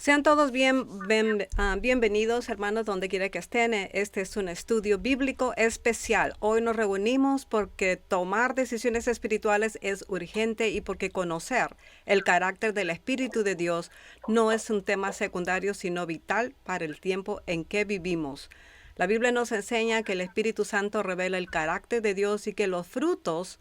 Sean todos bienvenidos, hermanos, donde quiera que estén. Este es un estudio bíblico especial. Hoy nos reunimos porque tomar decisiones espirituales es urgente y porque conocer el carácter del Espíritu de Dios no es un tema secundario, sino vital para el tiempo en que vivimos. La Biblia nos enseña que el Espíritu Santo revela el carácter de Dios y que los frutos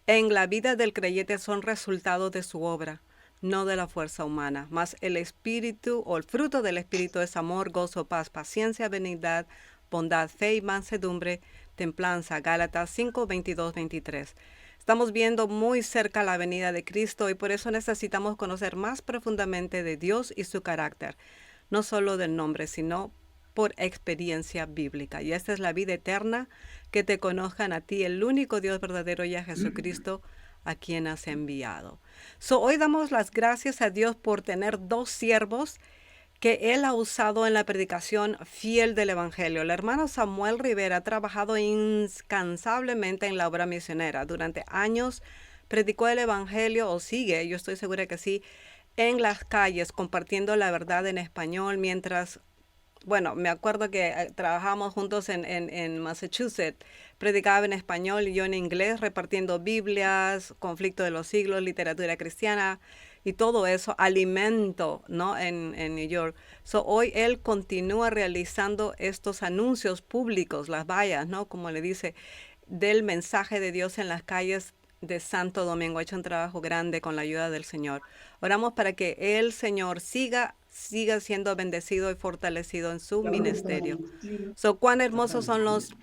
en la vida del creyente son resultado de su obra, no de la fuerza humana. Mas el espíritu o el fruto del espíritu es amor, gozo, paz, paciencia, benignidad, bondad, fe y mansedumbre, templanza. Gálatas 5, 22, 23. Estamos viendo muy cerca la venida de Cristo y por eso necesitamos conocer más profundamente de Dios y su carácter, no solo del nombre, sino por experiencia bíblica. Y esta es la vida eterna, que te conozcan a ti, el único Dios verdadero, y a Jesucristo, a quien has enviado. Hoy damos las gracias a Dios por tener dos siervos que Él ha usado en la predicación fiel del Evangelio. El hermano Samuel Rivera ha trabajado incansablemente en la obra misionera. Durante años predicó el Evangelio, o sigue, yo estoy segura que sí, en las calles, compartiendo la verdad en español, mientras bueno, me acuerdo que trabajamos juntos en Massachusetts. Predicaba en español y yo en inglés, repartiendo Biblias, conflicto de los siglos, literatura cristiana y todo eso, alimento, ¿no? En New York. Hoy él continúa realizando estos anuncios públicos, las vallas, ¿no? Como le dice, del mensaje de Dios en las calles de Santo Domingo. Ha hecho un trabajo grande con la ayuda del Señor. Oramos para que el Señor siga siendo bendecido y fortalecido en su ministerio. Cuán hermosos son los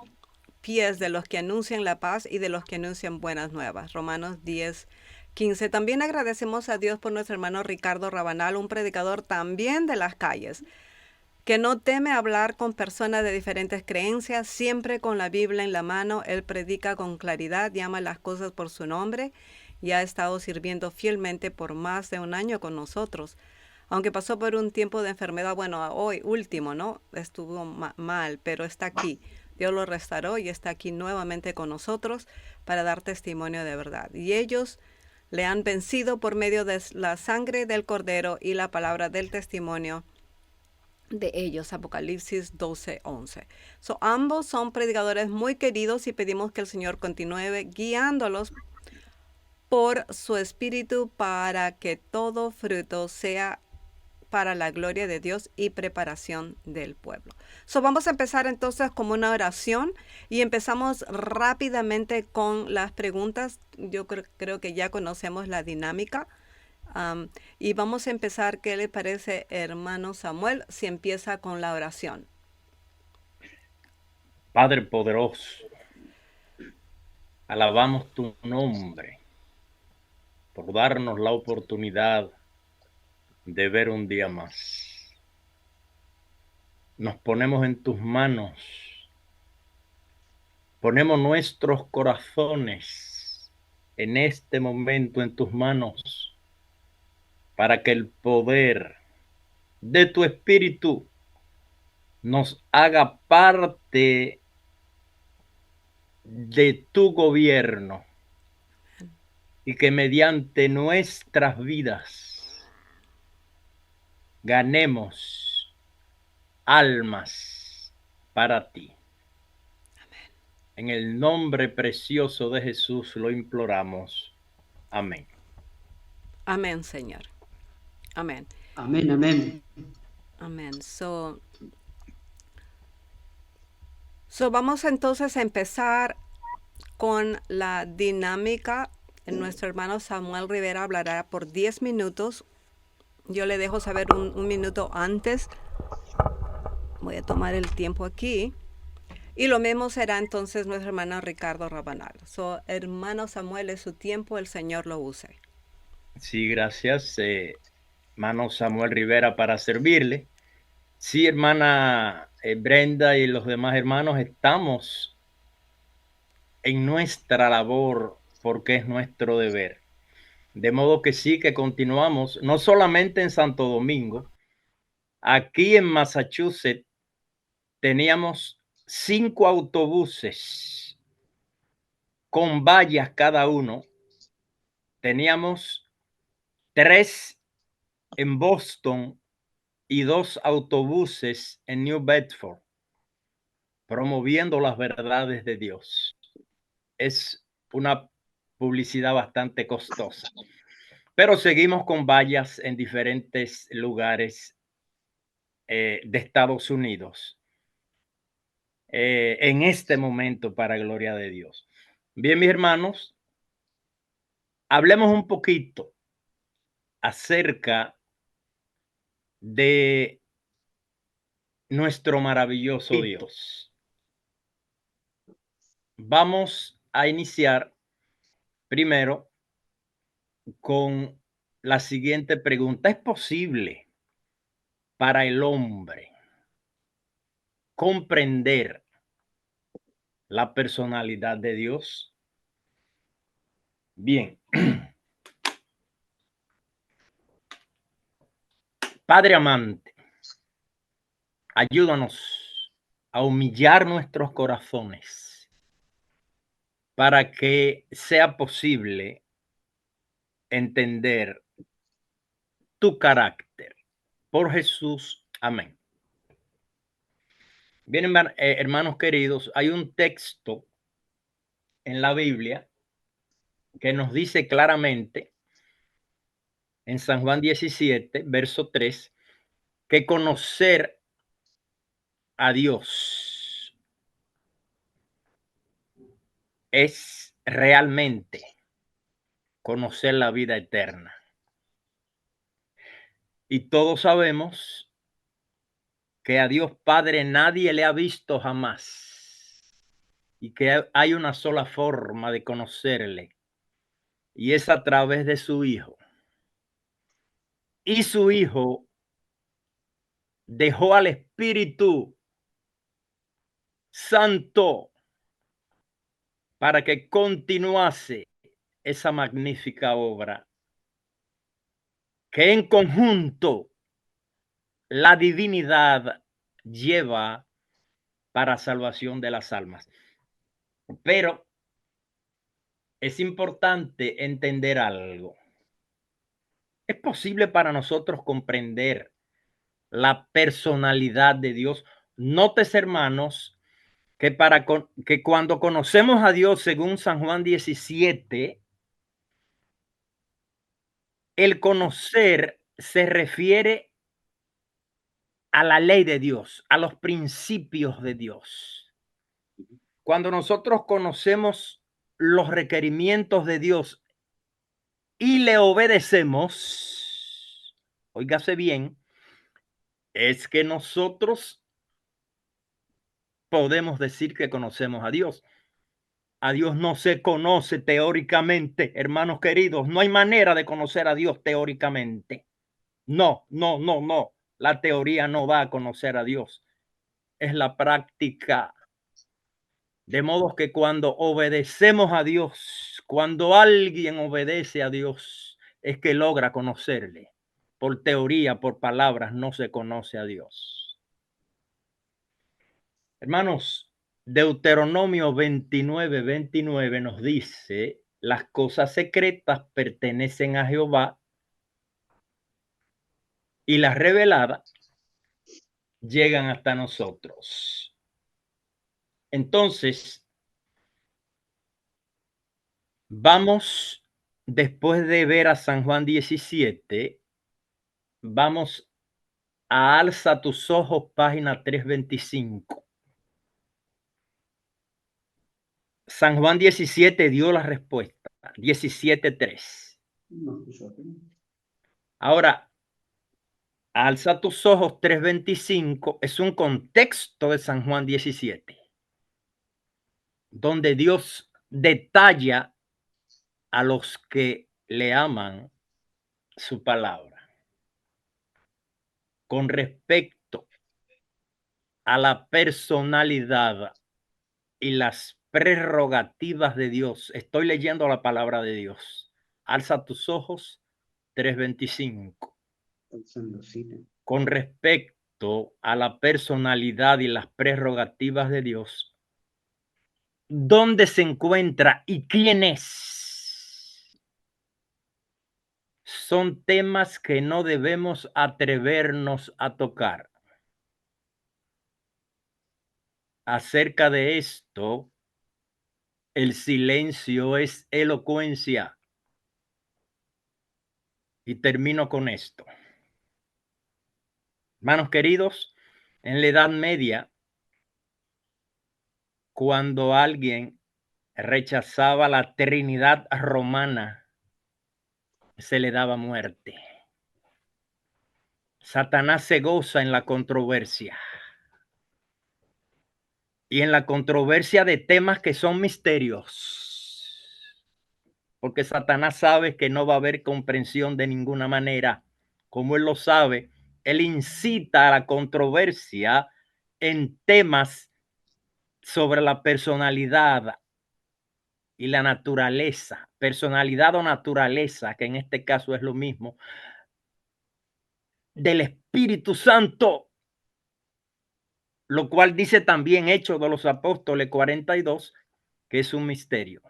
pies de los que anuncian la paz y de los que anuncian buenas nuevas. Romanos 10, 15. También agradecemos a Dios por nuestro hermano Ricardo Rabanal, un predicador también de las calles, que no teme hablar con personas de diferentes creencias, siempre con la Biblia en la mano. Él predica con claridad, llama las cosas por su nombre y ha estado sirviendo fielmente por más de un año con nosotros. Aunque pasó por un tiempo de enfermedad, bueno, hoy último, ¿no? Estuvo mal, pero está aquí. Dios lo restauró y está aquí nuevamente con nosotros para dar testimonio de verdad. Y ellos le han vencido por medio de la sangre del Cordero y la palabra del testimonio de ellos. Apocalipsis 12, 11. Ambos son predicadores muy queridos y pedimos que el Señor continúe guiándolos por su espíritu para que todo fruto sea para la gloria de Dios y preparación del pueblo. Vamos a empezar entonces como una oración y empezamos rápidamente con las preguntas. Yo creo que ya conocemos la dinámica. Y vamos a empezar. ¿Qué le parece, hermano Samuel, si empieza con la oración? Padre poderoso, alabamos tu nombre por darnos la oportunidad de ver un día más. Nos ponemos en tus manos, ponemos nuestros corazones en este momento en tus manos para que el poder de tu espíritu nos haga parte de tu gobierno y que mediante nuestras vidas ganemos almas para ti. En el nombre precioso de Jesús lo imploramos. Amén. Amén, Señor. Amén. Amén, amén. Amén. Vamos entonces a empezar con la dinámica. Nuestro hermano Samuel Rivera hablará por 10 minutos. Yo le dejo saber un minuto antes. Voy a tomar el tiempo aquí. Y lo mismo será entonces nuestro hermano Ricardo Rabanal. Hermano Samuel, es su tiempo, el Señor lo use. Sí, gracias, hermano Samuel Rivera, para servirle. Sí, hermana Brenda y los demás hermanos, estamos en nuestra labor porque es nuestro deber. De modo que sí, que continuamos, no solamente en Santo Domingo, aquí en Massachusetts teníamos 5 autobuses con vallas cada uno. Teníamos 3 en Boston y 2 autobuses en New Bedford, promoviendo las verdades de Dios. Es una publicidad bastante costosa, pero seguimos con vallas en diferentes lugares de Estados Unidos en este momento, para gloria de Dios. Bien, mis hermanos, hablemos un poquito acerca de nuestro maravilloso Dios. Vamos a iniciar primero con la siguiente pregunta. ¿Es posible para el hombre comprender la personalidad de Dios? Bien. Padre amante, ayúdanos a humillar nuestros corazones para que sea posible entender tu carácter. Por Jesús, amén. Bien, hermanos queridos, hay un texto en la Biblia que nos dice claramente en San Juan 17, verso 3, que conocer a Dios es realmente conocer la vida eterna. Y todos sabemos que a Dios Padre nadie le ha visto jamás y que hay una sola forma de conocerle, y es a través de su Hijo. Y su Hijo dejó al Espíritu Santo para que continuase esa magnífica obra que en conjunto la divinidad lleva para salvación de las almas. Pero es importante entender algo. Es posible para nosotros comprender la personalidad de Dios. Notes, hermanos, que que cuando conocemos a Dios, según San Juan 17, el conocer se refiere a la ley de Dios, a los principios de Dios. Cuando nosotros conocemos los requerimientos de Dios y le obedecemos, óigase bien, es que nosotros podemos decir que conocemos a Dios. A Dios no se conoce teóricamente, hermanos queridos. No hay manera de conocer a Dios teóricamente. No, no, no, no. La teoría no va a conocer a Dios. Es la práctica. De modo que cuando obedecemos a Dios, cuando alguien obedece a Dios, es que logra conocerle. Por teoría, por palabras, no se conoce a Dios. Hermanos, Deuteronomio 29, 29 nos dice: las cosas secretas pertenecen a Jehová y las reveladas llegan hasta nosotros. Entonces, vamos, después de ver a San Juan 17, vamos a Alza tus ojos, página 325. San Juan 17 dio la respuesta, 17:3. Ahora, Alza tus ojos 325 es un contexto de San Juan 17, donde Dios detalla a los que le aman su palabra. Con respecto a la personalidad y las prerrogativas de Dios, estoy leyendo la palabra de Dios. Alza tus ojos 325. Con respecto a la personalidad y las prerrogativas de Dios, ¿dónde se encuentra y quién es son temas que no debemos atrevernos a tocar. Acerca de esto, el silencio es elocuencia. Y termino con esto. Hermanos queridos, en la Edad Media, cuando alguien rechazaba la Trinidad romana, se le daba muerte. Satanás se goza en la controversia. Y en la controversia de temas que son misterios. Porque Satanás sabe que no va a haber comprensión de ninguna manera. Como él lo sabe, él incita a la controversia en temas sobre la personalidad y la naturaleza, personalidad o naturaleza, que en este caso es lo mismo, del Espíritu Santo, lo cual dice también Hechos de los Apóstoles 42, que es un misterio.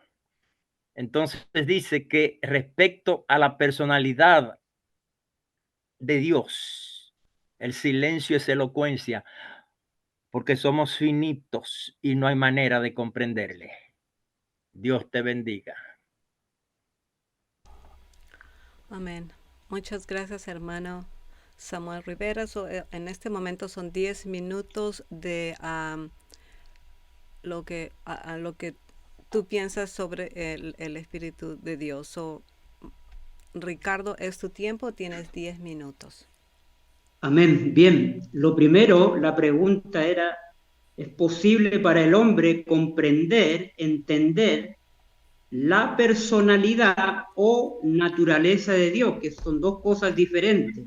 Entonces dice que respecto a la personalidad de Dios, el silencio es elocuencia, porque somos finitos y no hay manera de comprenderle. Dios te bendiga. Amén. Muchas gracias, hermano Samuel Rivera. En este momento son 10 minutos de lo que tú piensas sobre el Espíritu de Dios. Ricardo, es tu tiempo, tienes 10 minutos. Amén. Bien, lo primero, la pregunta era, ¿es posible para el hombre comprender, entender la personalidad o naturaleza de Dios, que son dos cosas diferentes?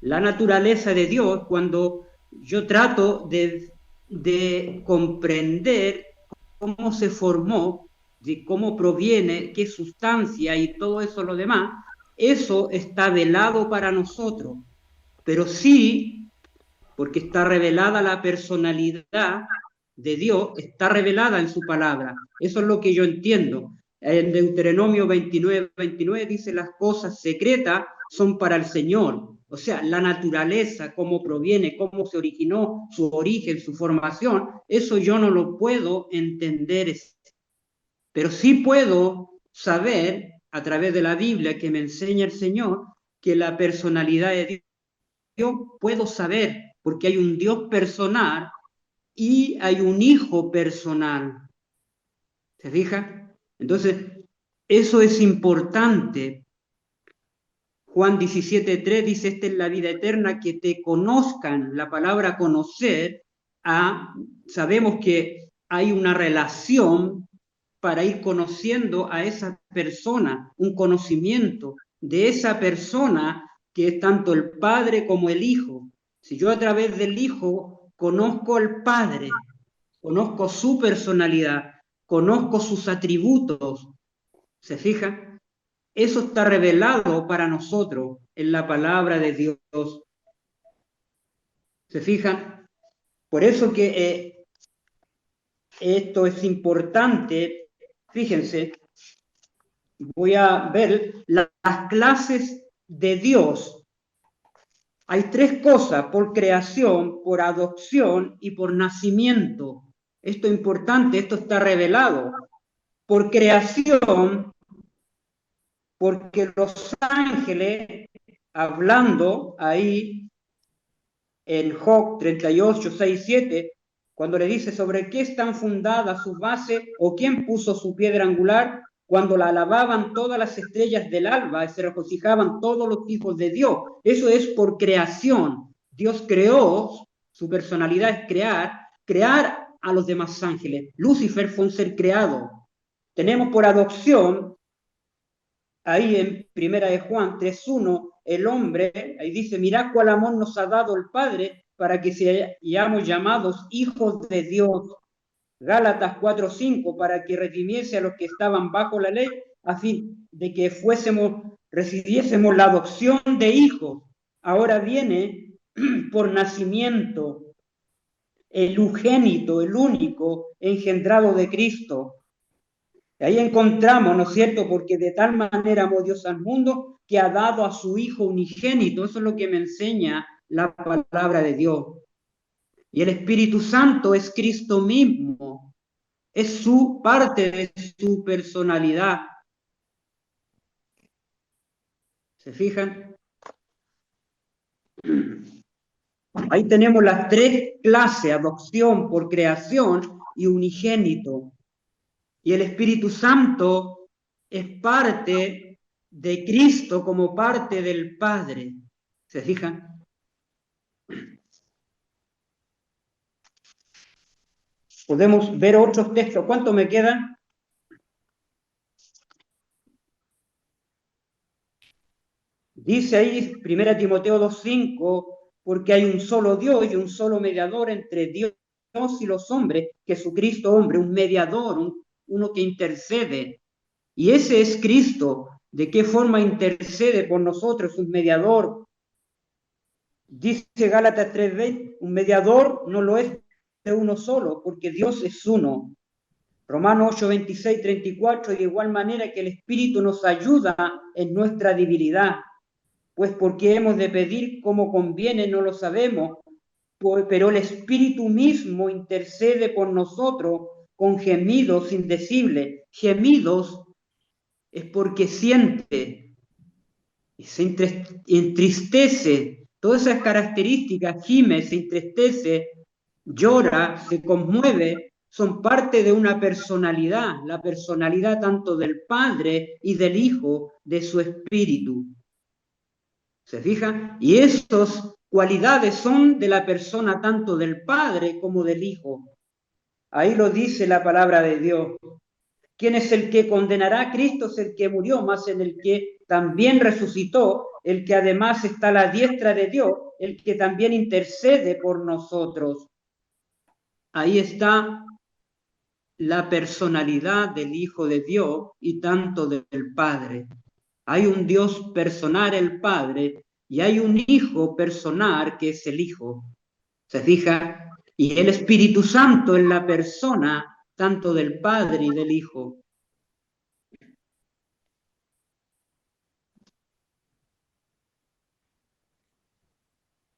La naturaleza de Dios, cuando yo trato de comprender cómo se formó, de cómo proviene, qué sustancia y todo eso lo demás, eso está velado para nosotros. Pero sí, porque está revelada la personalidad de Dios, está revelada en su palabra. Eso es lo que yo entiendo. En Deuteronomio 29 dice: las cosas secretas son para el Señor. O sea, la naturaleza, cómo proviene, cómo se originó, su origen, su formación, eso yo no lo puedo entender. Pero sí puedo saber, a través de la Biblia que me enseña el Señor, que la personalidad de Dios, yo puedo saber, porque hay un Dios personal y hay un Hijo personal. ¿Se fija? Entonces, eso es importante. Juan 17:3 dice: esta es la vida eterna, que te conozcan. La palabra conocer, sabemos que hay una relación para ir conociendo a esa persona, un conocimiento de esa persona que es tanto el Padre como el Hijo. Si yo a través del Hijo conozco al Padre, conozco su personalidad, conozco sus atributos, ¿se fija? Eso está revelado para nosotros en la palabra de Dios. ¿Se fijan? Por eso que esto es importante. Fíjense, voy a ver las clases de Dios. Hay tres cosas: por creación, por adopción y por nacimiento. Esto es importante, esto está revelado. Por creación, porque los ángeles, hablando ahí en Job 38, 6, 7, cuando le dice sobre qué están fundadas sus bases o quién puso su piedra angular, cuando la alababan todas las estrellas del alba y se regocijaban todos los hijos de Dios. Eso es por creación. Dios creó, su personalidad es crear a los demás ángeles. Lucifer fue un ser creado. Tenemos por adopción, ahí en Primera de Juan 3:1, el hombre, ahí dice: mirad cuál amor nos ha dado el Padre para que seamos llamados hijos de Dios. Gálatas 4:5, para que redimiese a los que estaban bajo la ley, a fin de que recibiésemos la adopción de hijos. Ahora viene por nacimiento, el unigénito, el único engendrado de Cristo. Ahí encontramos, ¿no es cierto?, porque de tal manera amó Dios al mundo que ha dado a su Hijo unigénito. Eso es lo que me enseña la palabra de Dios. Y el Espíritu Santo es Cristo mismo, es su parte de su personalidad. ¿Se fijan? Ahí tenemos las tres clases: adopción, por creación y unigénito. Y el Espíritu Santo es parte de Cristo como parte del Padre. ¿Se fijan? Podemos ver otros textos. ¿Cuántos me quedan? Dice ahí 1 Timoteo 2:5, porque hay un solo Dios y un solo mediador entre Dios y los hombres, Jesucristo hombre, un mediador, uno que intercede. Y ese es Cristo. ¿De qué forma intercede por nosotros? Un mediador. Dice Gálatas 3:20, un mediador no lo es de uno solo, porque Dios es uno. Romanos 8:26-34, de igual manera que el Espíritu nos ayuda en nuestra debilidad, pues porque hemos de pedir como conviene no lo sabemos, pero el Espíritu mismo intercede por nosotros con gemidos indecibles. Gemidos es porque siente y se entristece. Todas esas características, gime, se entristece, llora, se conmueve, son parte de una personalidad, la personalidad tanto del Padre y del Hijo, de su Espíritu. ¿Se fijan? Y esas cualidades son de la persona tanto del Padre como del Hijo. Ahí lo dice la palabra de Dios. ¿Quién es el que condenará? Cristo es el que murió, más en el que también resucitó, el que además está a la diestra de Dios, el que también intercede por nosotros. Ahí está la personalidad del Hijo de Dios y tanto del Padre. Hay un Dios personal, el Padre, y hay un Hijo personal que es el Hijo. ¿Se fija? Y el Espíritu Santo es la persona tanto del Padre y del Hijo.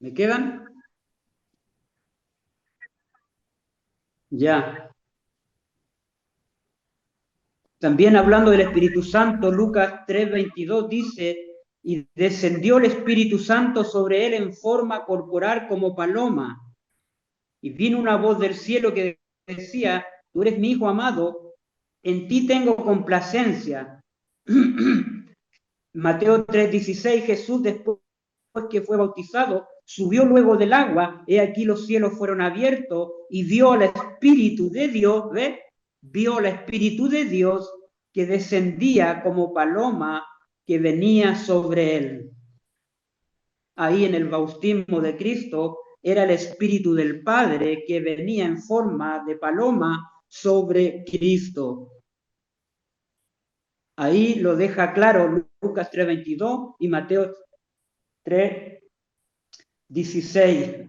¿Me quedan? Ya. También hablando del Espíritu Santo, Lucas 3:22 dice, y descendió el Espíritu Santo sobre él en forma corporal como paloma. Y vino una voz del cielo que decía, tú eres mi Hijo amado, en ti tengo complacencia. Mateo 3:16, Jesús después que fue bautizado, subió luego del agua, he aquí los cielos fueron abiertos y vio al Espíritu de Dios, ¿ve? Vio al Espíritu de Dios que descendía como paloma que venía sobre él. Ahí en el bautismo de Cristo era el Espíritu del Padre que venía en forma de paloma sobre Cristo. Ahí lo deja claro Lucas 3:22 y Mateo 3:16.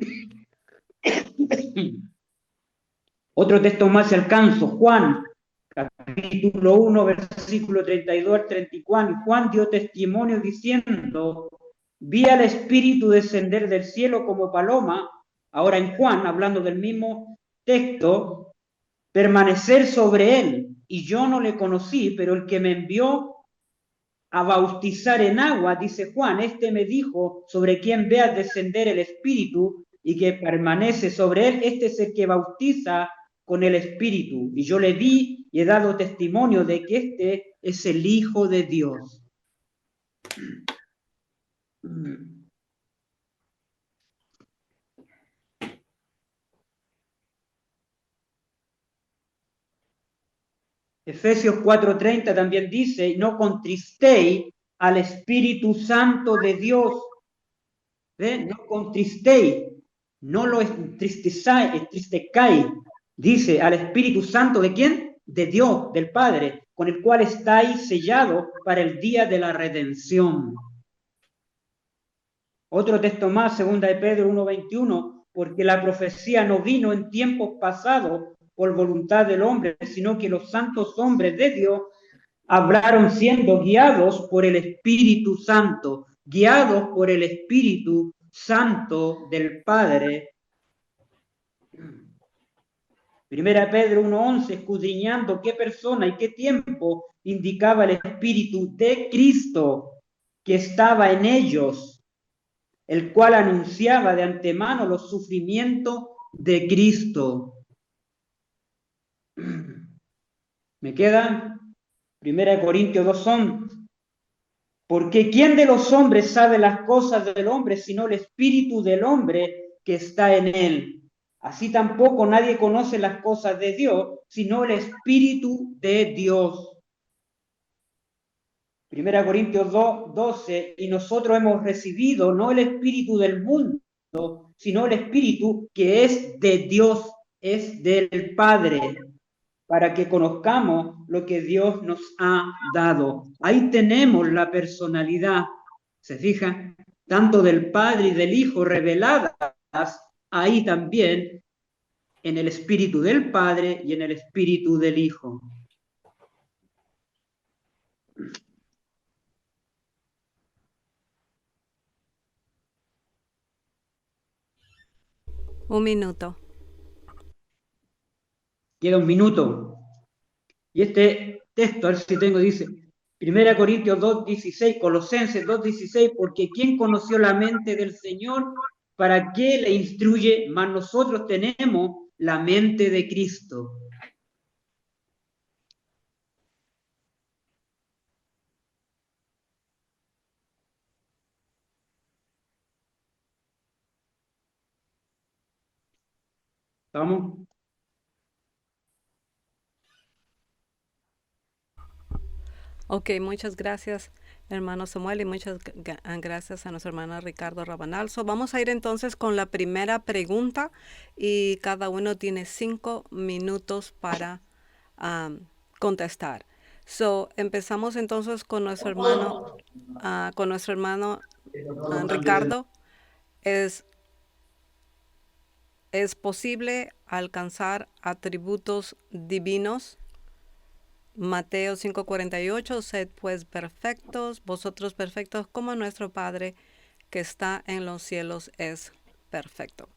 Otro texto más alcanzo, Juan, capítulo 1, versículo 32 al 34. Juan dio testimonio diciendo, vi al Espíritu descender del cielo como paloma. Ahora en Juan, hablando del mismo texto, permanecer sobre él, y yo no le conocí, pero el que me envió a bautizar en agua, dice Juan, este me dijo, sobre quien veas descender el Espíritu y que permanece sobre él, este es el que bautiza con el Espíritu. Y yo le di y he dado testimonio de que este es el Hijo de Dios. Efesios 4:30 también dice, no contristéis al Espíritu Santo de Dios. ¿Ve? No contristéis, no lo entristezcáis. Dice al Espíritu Santo, ¿de quién? De Dios, del Padre, con el cual estáis sellados para el día de la redención. Otro texto más, 2 de Pedro 1:21, porque la profecía no vino en tiempos pasados por voluntad del hombre, sino que los santos hombres de Dios hablaron siendo guiados por el Espíritu Santo, guiados por el Espíritu Santo del Padre. Primera Pedro 1:11, escudriñando qué persona y qué tiempo indicaba el Espíritu de Cristo que estaba en ellos, el cual anunciaba de antemano los sufrimientos de Cristo. ¿Me queda? 1 Corintios 2:11. Porque ¿quién de los hombres sabe las cosas del hombre sino el espíritu del hombre que está en él? Así tampoco nadie conoce las cosas de Dios sino el espíritu de Dios. 1 Corintios 2:12, y nosotros hemos recibido no el espíritu del mundo, sino el espíritu que es de Dios, es del Padre, para que conozcamos lo que Dios nos ha dado. Ahí tenemos la personalidad, ¿se fijan? Tanto del Padre y del Hijo reveladas, ahí también en el espíritu del Padre y en el espíritu del Hijo. Un minuto. Queda un minuto. Y este texto, a ver si tengo, dice, 1 Corintios 2:16, Colosenses 2:16, porque ¿quién conoció la mente del Señor? ¿Para qué le instruye? Mas nosotros tenemos la mente de Cristo. ¿Estamos? Ok, muchas gracias, hermano Samuel, y muchas gracias a nuestra hermana Ricardo Rabanal. Vamos a ir entonces con la primera pregunta y cada uno tiene 5 minutos para contestar. Empezamos entonces con nuestro hermano, Ricardo. ¿Es posible alcanzar atributos divinos? Mateo 5:48, sed pues perfectos, vosotros perfectos como nuestro Padre que está en los cielos es perfecto.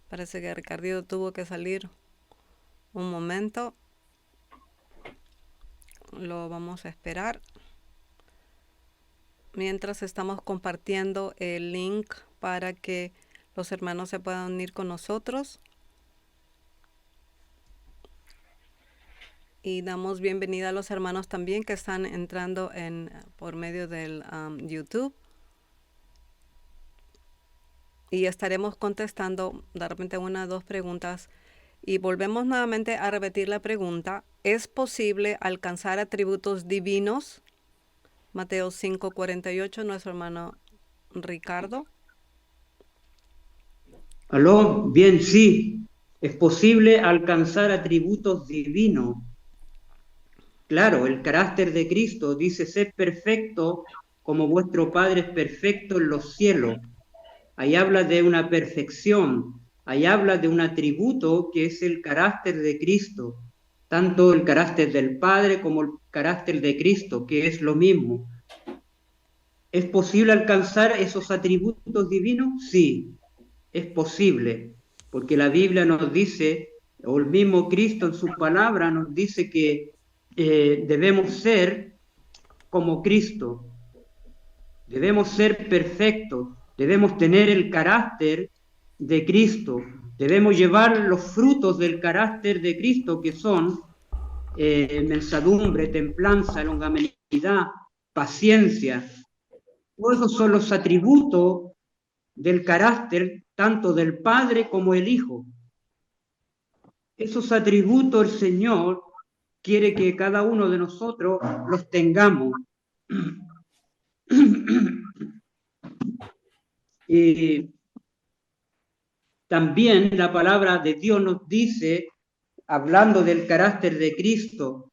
Parece que Ricardito tuvo que salir un momento. Lo vamos a esperar. Mientras estamos compartiendo el link para que los hermanos se puedan unir con nosotros. Y damos bienvenida a los hermanos también que están entrando por medio del YouTube. Y estaremos contestando de repente 1 o 2 preguntas. Y volvemos nuevamente a repetir la pregunta. ¿Es posible alcanzar atributos divinos? Mateo 5:48, nuestro hermano Ricardo. ¿Aló? Bien, sí. Es posible alcanzar atributos divinos. Claro, el carácter de Cristo dice ser perfecto como vuestro Padre es perfecto en los cielos. Ahí habla de una perfección, ahí habla de un atributo que es el carácter de Cristo, tanto el carácter del Padre como el carácter de Cristo, que es lo mismo. ¿Es posible alcanzar esos atributos divinos? Sí, es posible, porque la Biblia nos dice, o el mismo Cristo en su palabra nos dice que debemos ser como Cristo, debemos ser perfectos, debemos tener el carácter de Cristo, debemos llevar los frutos del carácter de Cristo, que son mansedumbre, templanza, longanimidad, paciencia. Todos esos son los atributos del carácter tanto del Padre como el Hijo. Esos atributos el Señor quiere que cada uno de nosotros los tengamos. También la palabra de Dios nos dice, hablando del carácter de Cristo,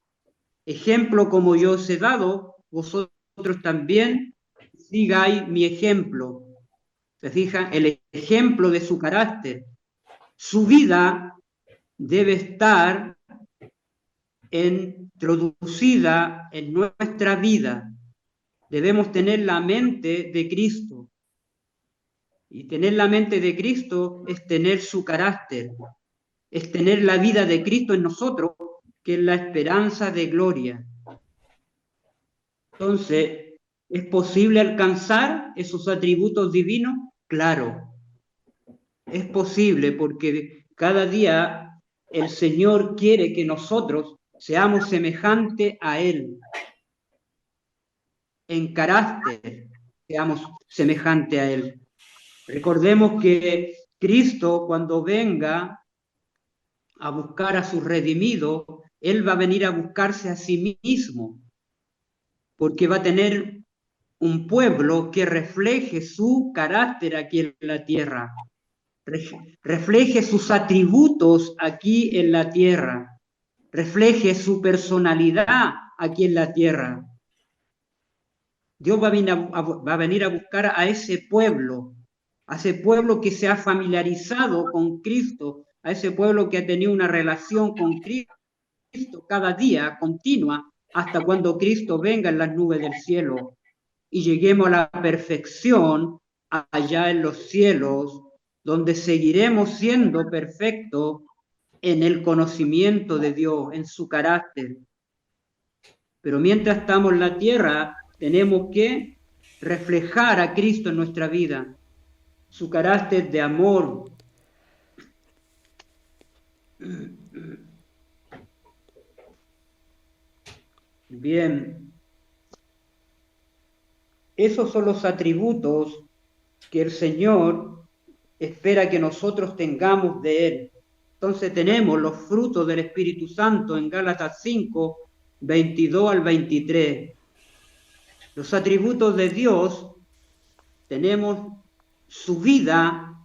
ejemplo como yo os he dado, vosotros también sigáis mi ejemplo. ¿Se fijan? El ejemplo de su carácter. Su vida debe estar introducida en nuestra vida. Debemos tener la mente de Cristo. Y tener la mente de Cristo es tener su carácter, es tener la vida de Cristo en nosotros, que es la esperanza de gloria. Entonces, ¿es posible alcanzar esos atributos divinos? Claro, es posible porque cada día el Señor quiere que nosotros seamos semejantes a Él. En carácter, seamos semejantes a Él. Recordemos que Cristo, cuando venga a buscar a sus redimidos, Él va a venir a buscarse a sí mismo, porque va a tener un pueblo que refleje su carácter aquí en la tierra, refleje sus atributos aquí en la tierra, refleje su personalidad aquí en la tierra. Dios va a venir a buscar a ese pueblo que se ha familiarizado con Cristo, a ese pueblo que ha tenido una relación con Cristo cada día continua, hasta cuando Cristo venga en las nubes del cielo y lleguemos a la perfección allá en los cielos, donde seguiremos siendo perfectos en el conocimiento de Dios, en su carácter. Pero mientras estamos en la tierra, tenemos que reflejar a Cristo en nuestra vida, su carácter de amor. Bien, esos son los atributos que el Señor espera que nosotros tengamos de Él. Entonces tenemos los frutos del Espíritu Santo en Gálatas 5, 22 al 23. Los atributos de Dios, tenemos su vida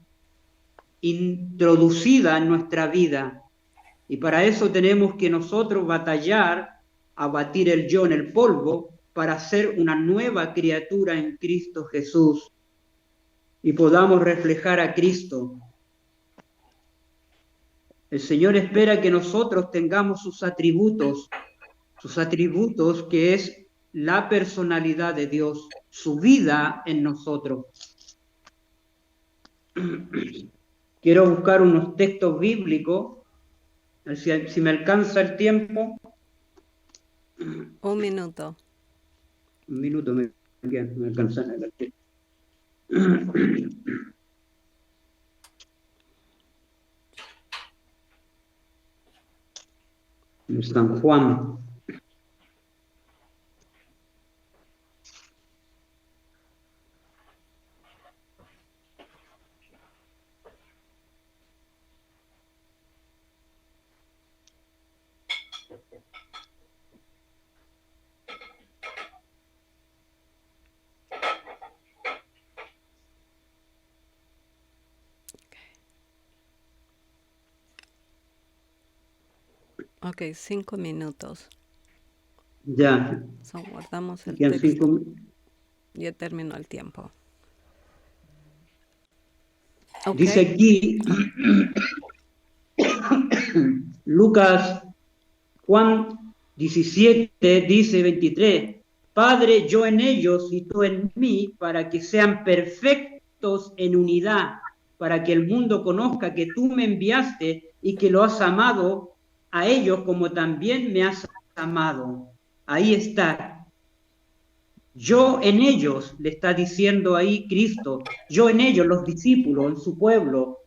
introducida en nuestra vida. Y para eso tenemos que nosotros batallar, abatir el yo en el polvo, para ser una nueva criatura en Cristo Jesús y podamos reflejar a Cristo. El Señor espera que nosotros tengamos sus atributos que es la personalidad de Dios, su vida en nosotros. Quiero buscar unos textos bíblicos, si me alcanza el tiempo. Un minuto. Un minuto me alcanza el tiempo. San Juan. Ok, 5 minutos. Ya. So, guardamos el Quedan texto. 5. Ya terminó el tiempo. Okay. Dice aquí Juan 17, dice 23, Padre, yo en ellos y tú en mí, para que sean perfectos en unidad, para que el mundo conozca que tú me enviaste y que lo has amado a ellos como también me has amado. Ahí está. Yo en ellos, le está diciendo ahí Cristo, yo en ellos, los discípulos, en su pueblo,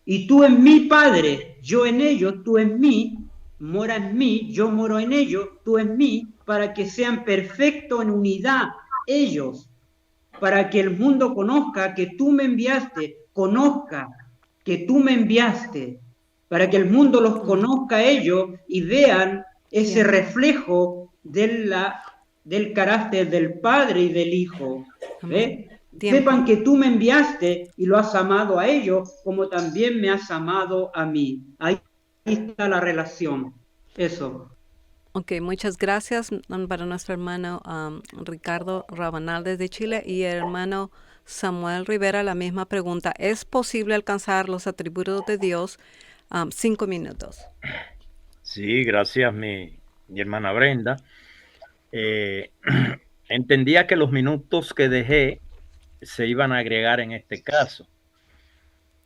y tú en mí, Padre, yo en ellos, tú en mí, mora en mí, yo moro en ellos, tú en mí, para que sean perfectos en unidad ellos, para que el mundo conozca que tú me enviaste, conozca que tú me enviaste, para que el mundo los conozca a ellos y vean ese reflejo del carácter del Padre y del Hijo. ¿Ves? Sepan que tú me enviaste y lo has amado a ellos como también me has amado a mí. Ahí está la relación. Eso. Ok, muchas gracias para nuestro hermano Ricardo Rabanal desde Chile y el hermano Samuel Rivera. La misma pregunta. ¿Es posible alcanzar los atributos de Dios? 5 minutos. Sí, gracias mi mi hermana Brenda, entendía que los minutos que dejé se iban a agregar en este caso,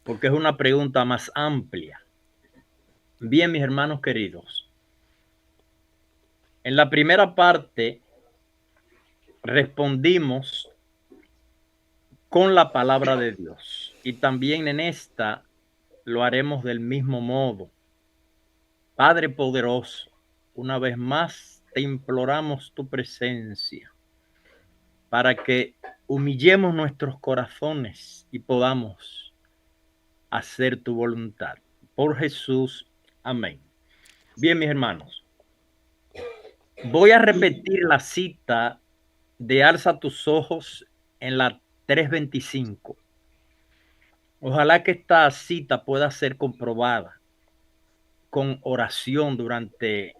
porque es una pregunta más amplia. Bien, mis hermanos queridos, en la primera parte respondimos con la palabra de Dios y también en esta lo haremos del mismo modo. Padre poderoso, una vez más te imploramos tu presencia para que humillemos nuestros corazones y podamos hacer tu voluntad. Por Jesús, amén. Bien, mis hermanos, voy a repetir la cita de alza tus ojos en la 3:25. Ojalá que esta cita pueda ser comprobada con oración durante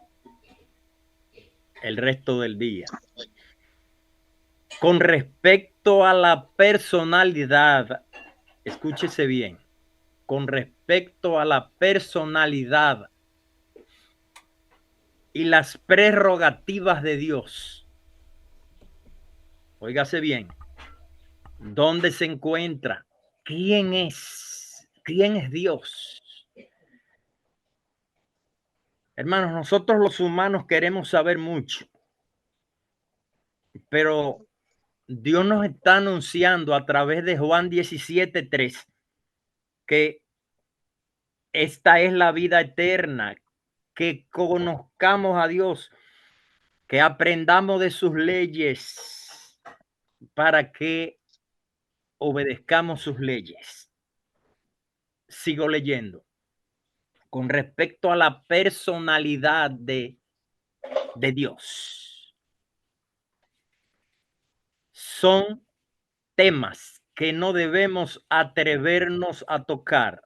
el resto del día. Con respecto a la personalidad, escúchese bien, con respecto a la personalidad y las prerrogativas de Dios. Óigase bien, ¿dónde se encuentra? ¿Quién es? ¿Quién es Dios? Hermanos, nosotros los humanos queremos saber mucho, pero Dios nos está anunciando a través de Juan 17:3 que esta es la vida eterna, que conozcamos a Dios, que aprendamos de sus leyes para que obedezcamos sus leyes. Sigo leyendo. Con respecto a la personalidad de Dios, son temas que no debemos atrevernos a tocar.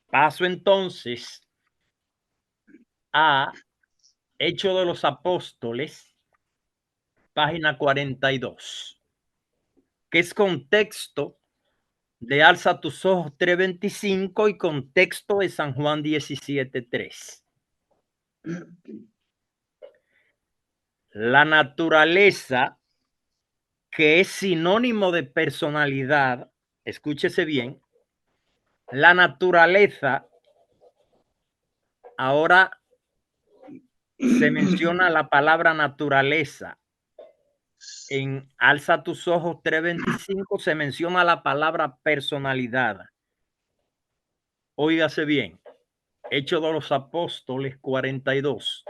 Paso entonces a Hechos de los Apóstoles, página 42, que es contexto de Alza tus ojos 3:25 y contexto de San Juan 17:3. La naturaleza, que es sinónimo de personalidad, escúchese bien, la naturaleza, ahora se menciona la palabra naturaleza. En Alza tus ojos 3:25 se menciona la palabra personalidad. Óigase bien, Hechos de los Apóstoles 42.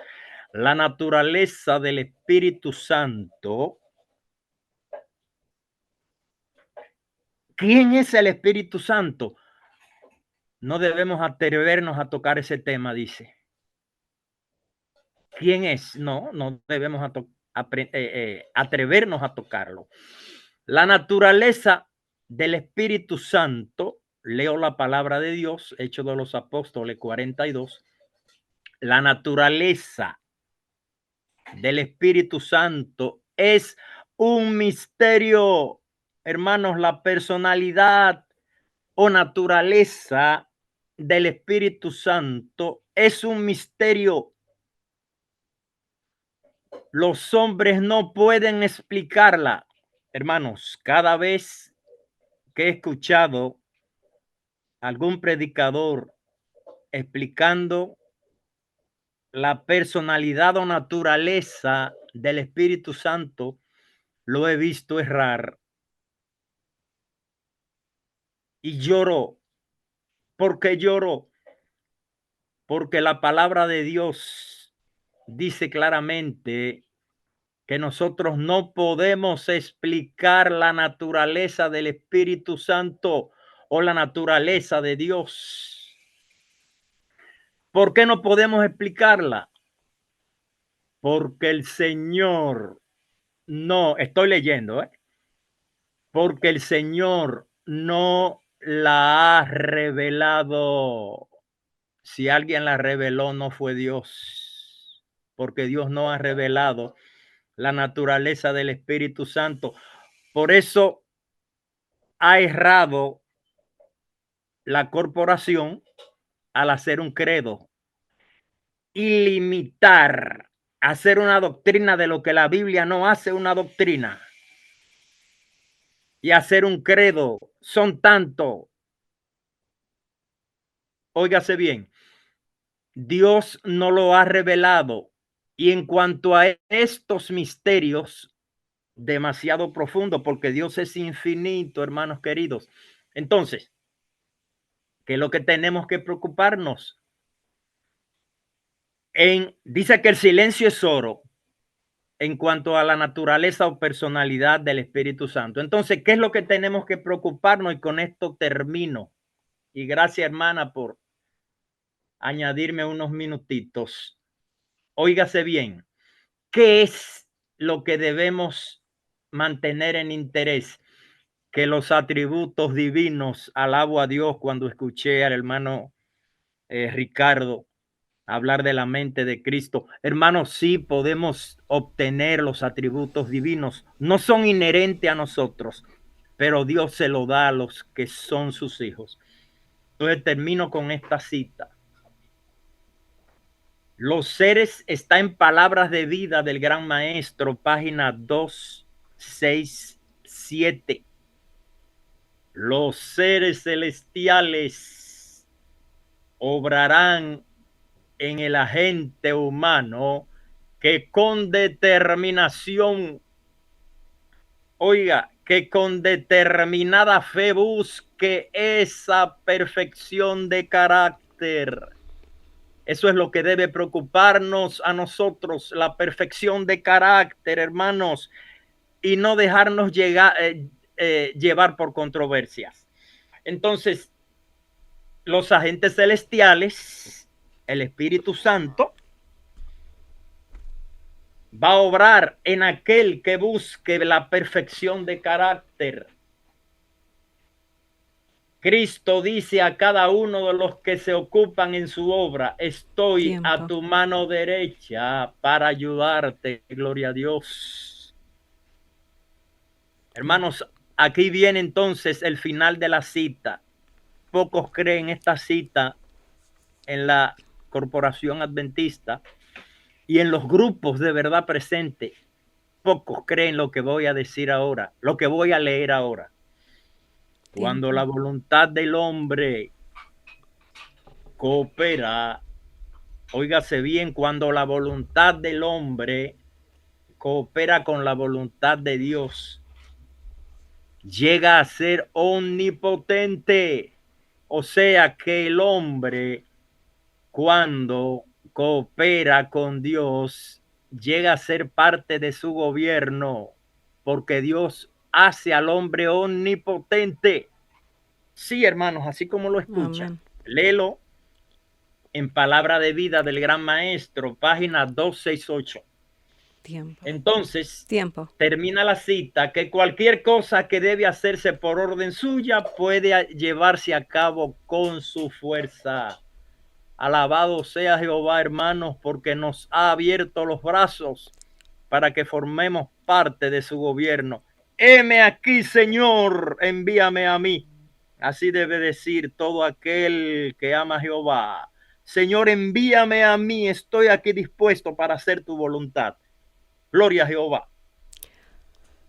La naturaleza del Espíritu Santo. ¿Quién es el Espíritu Santo? No debemos atrevernos a tocar ese tema, dice. ¿Quién es? No debemos atrevernos a tocarlo. La naturaleza del Espíritu Santo, leo la palabra de Dios, Hechos de los Apóstoles 42. La naturaleza del Espíritu Santo es un misterio. Hermanos, la personalidad o naturaleza del Espíritu Santo es un misterio. Los hombres no pueden explicarla. Hermanos, cada vez que he escuchado algún predicador explicando la personalidad o naturaleza del Espíritu Santo, lo he visto errar. Y lloro. ¿Por qué lloro? Porque la palabra de Dios dice claramente que nosotros no podemos explicar la naturaleza del Espíritu Santo o la naturaleza de Dios. ¿Por qué no podemos explicarla? Porque el Señor no, estoy leyendo, porque el Señor no la ha revelado. Si alguien la reveló, no fue Dios, porque Dios no ha revelado la naturaleza del Espíritu Santo. Por eso ha errado la corporación al hacer un credo y limitar, hacer una doctrina de lo que la Biblia no hace una doctrina, y hacer un credo, son tanto. Óigase bien, Dios no lo ha revelado, y en cuanto a estos misterios, demasiado profundo, porque Dios es infinito, hermanos queridos. Entonces, ¿qué es lo que tenemos que preocuparnos? Dice que el silencio es oro en cuanto a la naturaleza o personalidad del Espíritu Santo. Entonces, ¿qué es lo que tenemos que preocuparnos? Y con esto termino. Y gracias, hermana, por añadirme unos minutitos. Óigase bien, ¿qué es lo que debemos mantener en interés? Que los atributos divinos, alabo a Dios cuando escuché al hermano Ricardo hablar de la mente de Cristo. Hermanos, sí podemos obtener los atributos divinos. No son inherentes a nosotros, pero Dios se lo da a los que son sus hijos. Entonces termino con esta cita. Los seres, está en Palabras de Vida del Gran Maestro, página 267. Los seres celestiales obrarán en el agente humano que con determinación, oiga, que con determinada fe busque esa perfección de carácter. Eso es lo que debe preocuparnos a nosotros, la perfección de carácter, hermanos, y no dejarnos llevar por controversias. Entonces, los agentes celestiales, el Espíritu Santo, va a obrar en aquel que busque la perfección de carácter. Cristo dice a cada uno de los que se ocupan en su obra, estoy a tu mano derecha para ayudarte. Gloria a Dios. Hermanos, aquí viene entonces el final de la cita. Pocos creen esta cita en la Corporación Adventista y en los grupos de verdad presente. Pocos creen lo que voy a decir ahora, lo que voy a leer ahora. Cuando la voluntad del hombre coopera, óigase bien, cuando la voluntad del hombre coopera con la voluntad de Dios, llega a ser omnipotente. O sea que el hombre, cuando coopera con Dios, llega a ser parte de su gobierno, porque Dios hace al hombre omnipotente. Sí, hermanos, así como lo escuchan. Léelo en Palabra de Vida del Gran Maestro, página 268. Entonces, termina la cita, que cualquier cosa que debe hacerse por orden suya puede llevarse a cabo con su fuerza. Alabado sea Jehová, hermanos, porque nos ha abierto los brazos para que formemos parte de su gobierno. Heme aquí, Señor, envíame a mí. Así debe decir todo aquel que ama a Jehová. Señor, envíame a mí, estoy aquí dispuesto para hacer tu voluntad. Gloria a Jehová.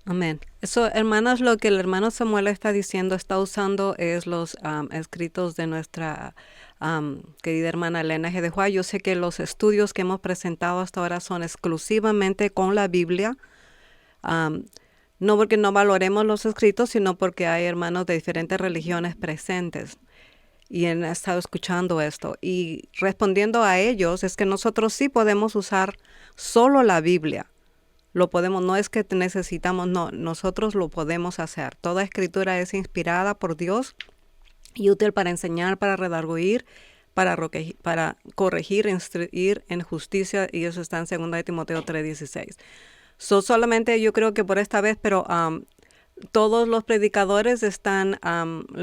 Amén. Eso, hermanos, lo que el hermano Samuel está diciendo, está usando es los escritos de nuestra querida hermana Elena G. de Juá. Yo sé que los estudios que hemos presentado hasta ahora son exclusivamente con la Biblia. No porque no valoremos los escritos, sino porque hay hermanos de diferentes religiones presentes y han estado escuchando esto. Y respondiendo a ellos, es que nosotros sí podemos usar solo la Biblia. Lo podemos, no es que necesitamos, no, nosotros lo podemos hacer. Toda escritura es inspirada por Dios y útil para enseñar, para redarguir, para corregir, instruir en justicia, y eso está en 2 Timoteo 3:16. Solamente yo creo que por esta vez, pero todos los predicadores están,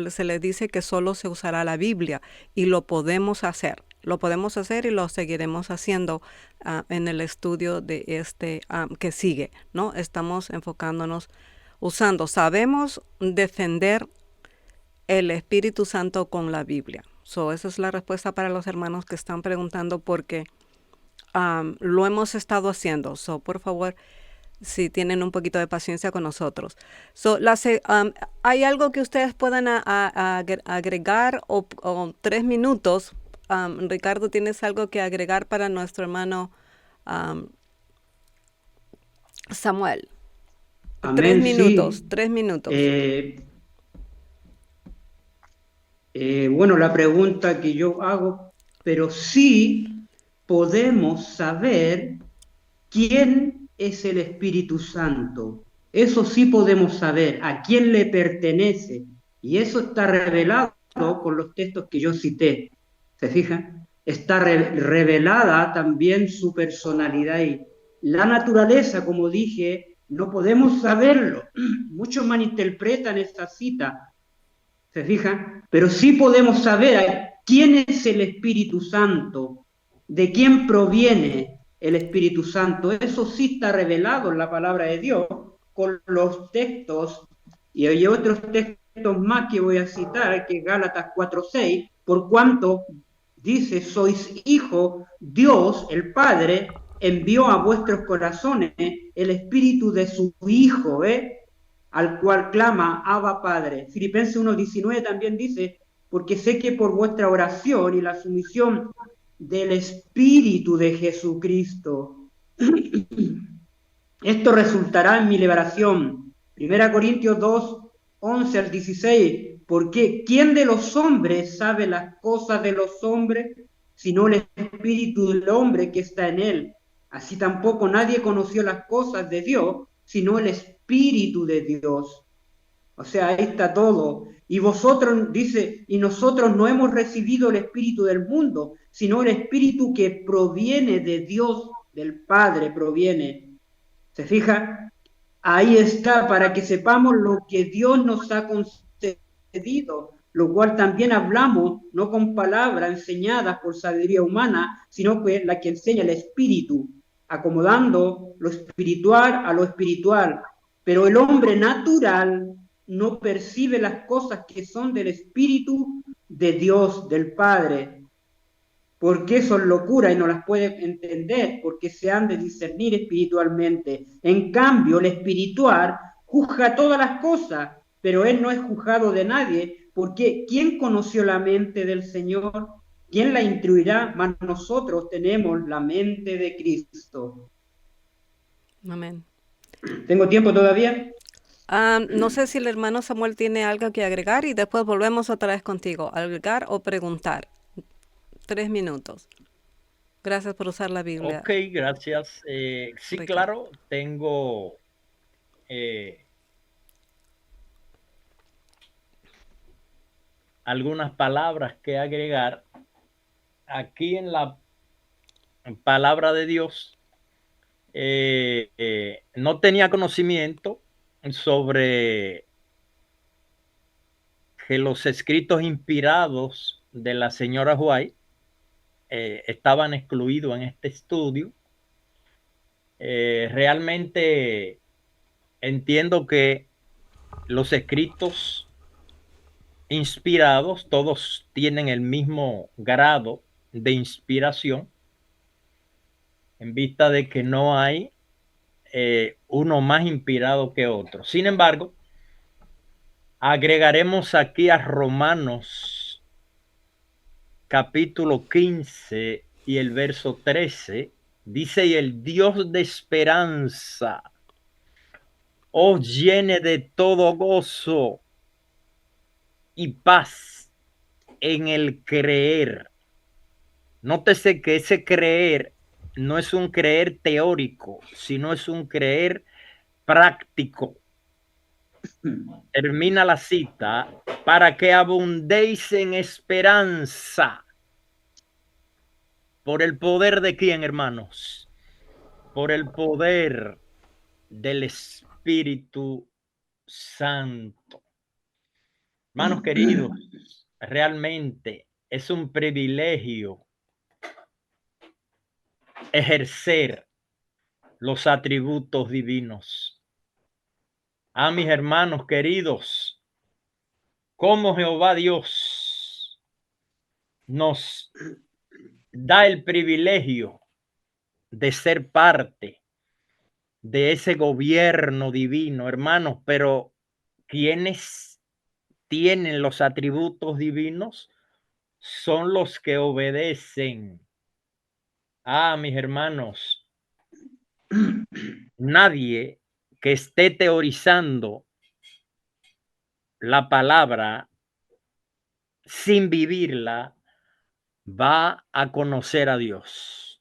se les dice que solo se usará la Biblia, y lo podemos hacer. Lo podemos hacer y lo seguiremos haciendo en el estudio de este que sigue, ¿no? Estamos enfocándonos, sabemos defender el Espíritu Santo con la Biblia. Esa es la respuesta para los hermanos que están preguntando, porque lo hemos estado haciendo. So, por favor, si tienen un poquito de paciencia con nosotros. So, ¿hay algo que ustedes puedan agregar o 3 minutos? Ricardo, ¿tienes algo que agregar para nuestro hermano Samuel? Amén, sí. 3 minutos. Bueno, la pregunta que yo hago, pero sí podemos saber quién es el Espíritu Santo. Eso sí podemos saber, a quién le pertenece. Y eso está revelado con los textos que yo cité. ¿Se fijan? Está revelada también su personalidad y la naturaleza, como dije, no podemos saberlo. Muchos malinterpretan esta cita, ¿se fijan? Pero sí podemos saber quién es el Espíritu Santo, de quién proviene el Espíritu Santo. Eso sí está revelado en la palabra de Dios con los textos, y hay otros textos más que voy a citar, que es Gálatas 4:6, por cuanto dice, sois hijo, Dios, el Padre, envió a vuestros corazones el Espíritu de su Hijo, al cual clama, Abba Padre. Filipenses 1:19 también dice, porque sé que por vuestra oración y la sumisión del Espíritu de Jesucristo, esto resultará en mi liberación. 1 Corintios 2:11-16, porque ¿quién de los hombres sabe las cosas de los hombres, sino el Espíritu del hombre que está en él? Así tampoco nadie conoció las cosas de Dios, sino el Espíritu de Dios. O sea, ahí está todo. Y vosotros, dice, y nosotros no hemos recibido el Espíritu del mundo, sino el Espíritu que proviene de Dios, del Padre proviene. ¿Se fija? Ahí está, para que sepamos lo que Dios nos ha concedido, lo cual también hablamos, no con palabras enseñadas por sabiduría humana, sino que la que enseña el Espíritu, acomodando lo espiritual a lo espiritual. Pero el hombre natural no percibe las cosas que son del Espíritu de Dios, del Padre, porque son locura y no las puede entender, porque se han de discernir espiritualmente. En cambio, el espiritual juzga todas las cosas, pero él no es juzgado de nadie, porque ¿quién conoció la mente del Señor? ¿Quién la instruirá? Mas nosotros tenemos la mente de Cristo. Amén. ¿Tengo tiempo todavía? No sé si el hermano Samuel tiene algo que agregar y después volvemos otra vez contigo. Agregar o preguntar. 3 minutos. Gracias por usar la Biblia. Ok, gracias. Sí, Ricardo. claro, tengo algunas palabras que agregar. Aquí en la palabra de Dios, no tenía conocimiento sobre que los escritos inspirados de la señora White estaban excluidos en este estudio. Realmente entiendo que los escritos inspirados, todos tienen el mismo grado de inspiración, en vista de que no hay uno más inspirado que otro. Sin embargo, agregaremos aquí a Romanos capítulo 15 y el verso 13, dice, y el Dios de esperanza os llene de todo gozo y paz en el creer. Nótese que ese creer no es un creer teórico, sino es un creer práctico. Termina la cita, para que abundéis en esperanza. ¿Por el poder de quién, hermanos? Por el poder del Espíritu Santo. Hermanos queridos, realmente es un privilegio ejercer los atributos divinos. A mis hermanos queridos, como Jehová Dios nos da el privilegio de ser parte de ese gobierno divino, hermanos, pero quienes tienen los atributos divinos son los que obedecen. Mis hermanos, nadie que esté teorizando la palabra sin vivirla va a conocer a Dios.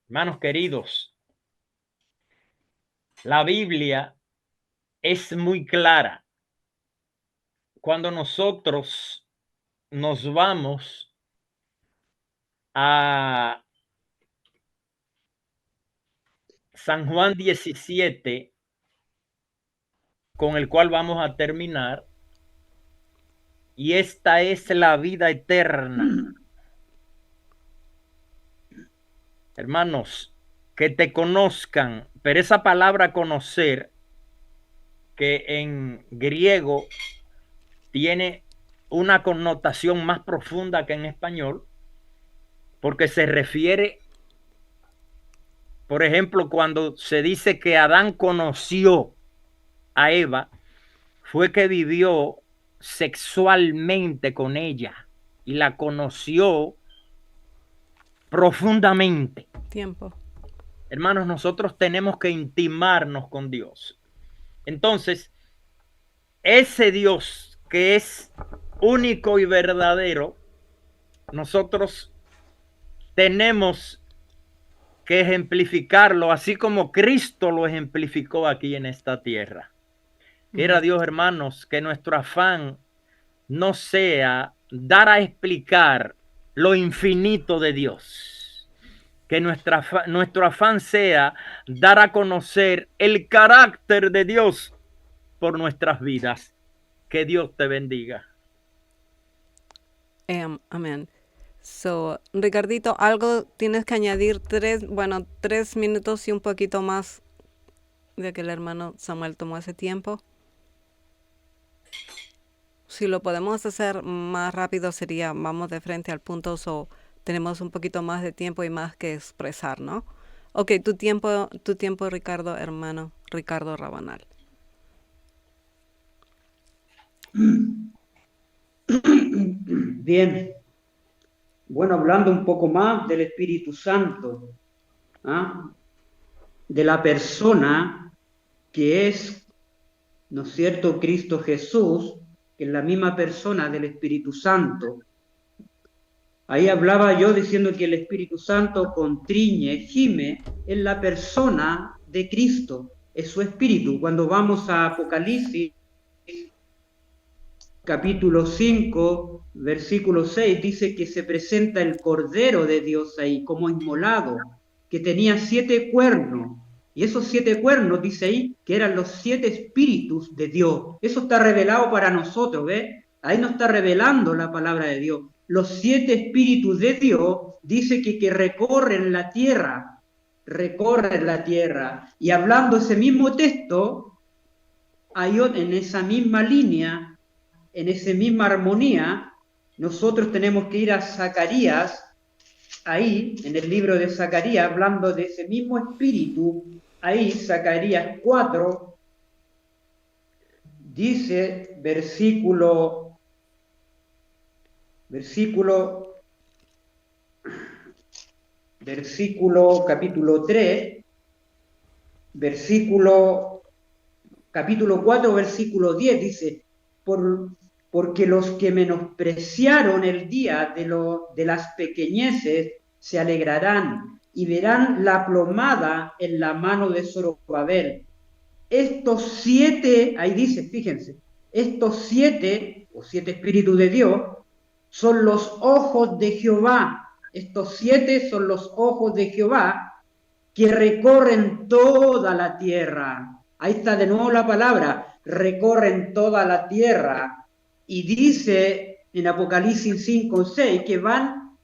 Hermanos queridos, la Biblia es muy clara. Cuando nosotros nos vamos a San Juan 17, con el cual vamos a terminar, y esta es la vida eterna. Hermanos, que te conozcan, pero esa palabra conocer, que en griego tiene una connotación más profunda que en español, porque se refiere, por ejemplo, cuando se dice que Adán conoció a Eva, fue que vivió sexualmente con ella y la conoció profundamente. Tiempo. Hermanos, nosotros tenemos que intimarnos con Dios. Entonces, ese Dios que es único y verdadero, nosotros tenemos que ejemplificarlo, así como Cristo lo ejemplificó aquí en esta tierra. Quiera Dios, hermanos, que nuestro afán no sea dar a explicar lo infinito de Dios, que nuestro afán sea dar a conocer el carácter de Dios por nuestras vidas. Que Dios te bendiga. Amén. So, Ricardito, algo tienes que añadir, 3 minutos y un poquito más de que el hermano Samuel tomó ese tiempo. Si lo podemos hacer más rápido sería, vamos de frente al punto, tenemos un poquito más de tiempo y más que expresar, ¿no? Ok, tu tiempo, Ricardo, hermano, Ricardo Rabanal. Bien. Bueno, hablando un poco más del Espíritu Santo, de la persona que es, ¿no es cierto?, Cristo Jesús, que es la misma persona del Espíritu Santo. Ahí hablaba yo diciendo que el Espíritu Santo contriñe, gime, en la persona de Cristo, es su Espíritu. Cuando vamos a Apocalipsis, capítulo 5, versículo 6, dice que se presenta el Cordero de Dios ahí como inmolado, que tenía 7 cuernos. Y esos 7 cuernos, dice ahí, que eran los 7 espíritus de Dios. Eso está revelado para nosotros, ¿ves? Ahí nos está revelando la palabra de Dios. Los 7 espíritus de Dios, dice que recorren la tierra. Y hablando ese mismo texto, hay en esa misma línea, en esa misma armonía, nosotros tenemos que ir a Zacarías, ahí, en el libro de Zacarías, hablando de ese mismo espíritu, ahí, Zacarías 4, dice, capítulo 3, capítulo 4, versículo 10, dice, porque los que menospreciaron el día de las pequeñeces se alegrarán y verán la plomada en la mano de Zorobabel. Estos 7, ahí dice, fíjense, estos 7, o 7 espíritus de Dios, son los ojos de Jehová. Estos 7 son los ojos de Jehová que recorren toda la tierra. Ahí está de nuevo la palabra, recorren toda la tierra. Y dice en Apocalipsis 5, 6 que van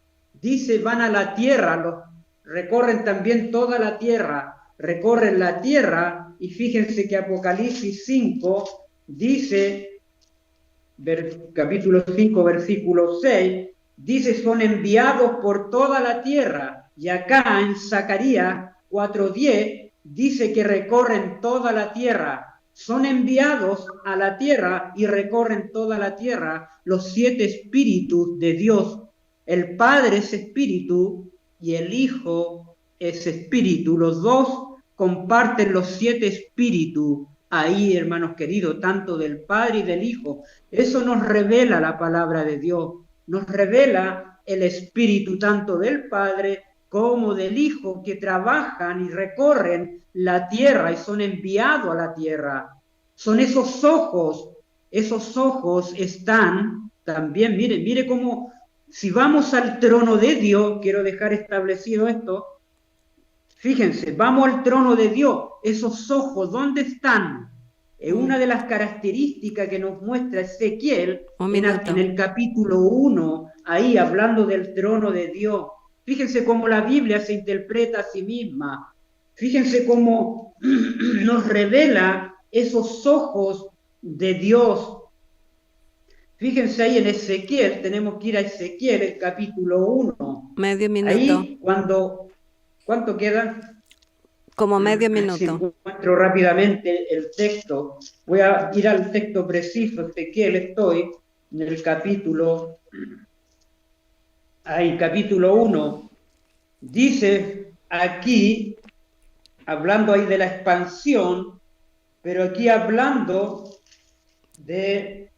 a la tierra, recorren también toda la tierra, recorren la tierra, y fíjense que Apocalipsis 5 dice, capítulo 5, versículo 6, dice, son enviados por toda la tierra, Y acá en Zacarías 4:10 dice que recorren toda la tierra. Son enviados a la tierra y recorren toda la tierra los 7 espíritus de Dios. El Padre es espíritu y el Hijo es espíritu. Los dos comparten los 7 espíritus. Ahí, hermanos queridos, tanto del Padre y del Hijo. Eso nos revela la palabra de Dios. Nos revela el espíritu tanto del Padre como del Hijo, que trabajan y recorren la tierra y son enviados a la tierra. Son esos ojos están también, mire cómo, si vamos al trono de Dios, quiero dejar establecido esto, fíjense, vamos al trono de Dios, esos ojos, ¿dónde están? Una de las características que nos muestra Ezequiel en el capítulo 1, ahí hablando del trono de Dios. Fíjense cómo la Biblia se interpreta a sí misma. Fíjense cómo nos revela esos ojos de Dios. Fíjense ahí en Ezequiel, tenemos que ir a Ezequiel, el capítulo 1. Medio minuto. Ahí ¿cuánto queda? Como medio minuto. Si encuentro rápidamente el texto, voy a ir al texto preciso, Ezequiel, estoy en el capítulo 1, dice aquí, hablando ahí de la expansión, pero aquí hablando de,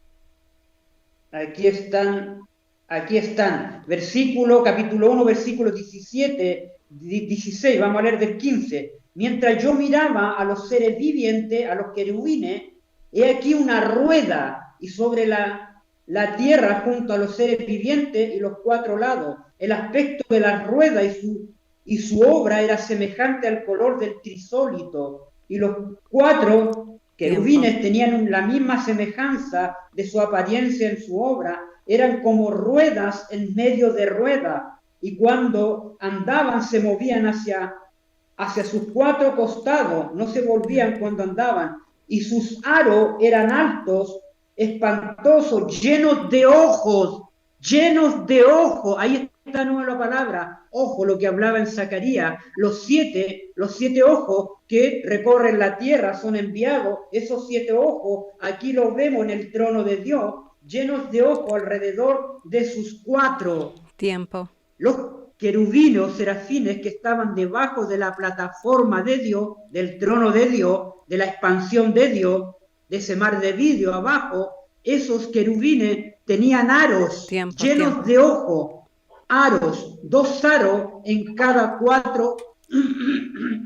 aquí están, capítulo 1, versículo 16, vamos a leer del 15. Mientras yo miraba a los seres vivientes, a los querubines, he aquí una rueda, y sobre la tierra junto a los seres vivientes y los 4 lados. El aspecto de la rueda y su obra era semejante al color del crisólito, y los 4 querubines tenían la misma semejanza de su apariencia en su obra, eran como ruedas en medio de rueda, y cuando andaban se movían hacia sus 4 costados, no se volvían cuando andaban, y sus aros eran altos, espantosos, llenos de ojos, ahí está nueva la palabra, ojo, lo que hablaba en Zacarías, los siete ojos que recorren la tierra son enviados, esos 7 ojos, aquí los vemos en el trono de Dios, llenos de ojos alrededor de sus 4. Tiempo. Los querubines, serafines que estaban debajo de la plataforma de Dios, del trono de Dios, de la expansión de Dios, de ese mar de vidrio abajo, esos querubines tenían aros llenos de ojos, aros, 2 aros en cada 4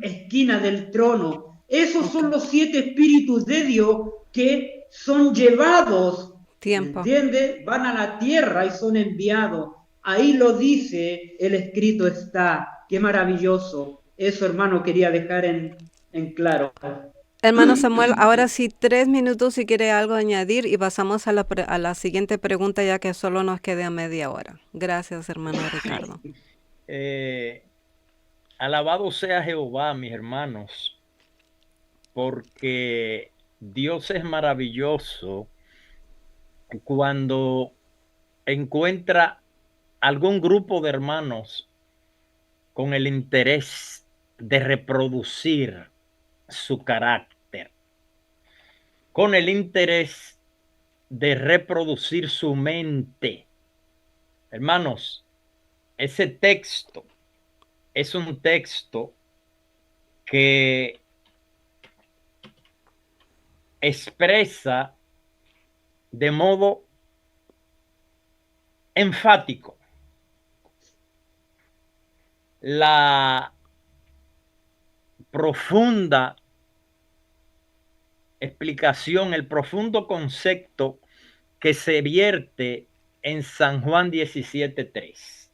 esquinas del trono. Esos son los 7 espíritus de Dios que son llevados, ¿entiendes? Van a la tierra y son enviados. Ahí lo dice, el escrito está. Qué maravilloso. Eso, hermano, quería dejar en claro. Hermano Samuel, ahora sí 3 minutos si quiere algo añadir y pasamos a la siguiente pregunta ya que solo nos queda media hora. Gracias, hermano Ricardo. Alabado sea Jehová, mis hermanos, porque Dios es maravilloso cuando encuentra algún grupo de hermanos con el interés de reproducir su carácter, con el interés de reproducir su mente. Hermanos, ese texto es un texto que expresa de modo enfático la profunda explicación, el profundo concepto que se vierte en San Juan 17:3.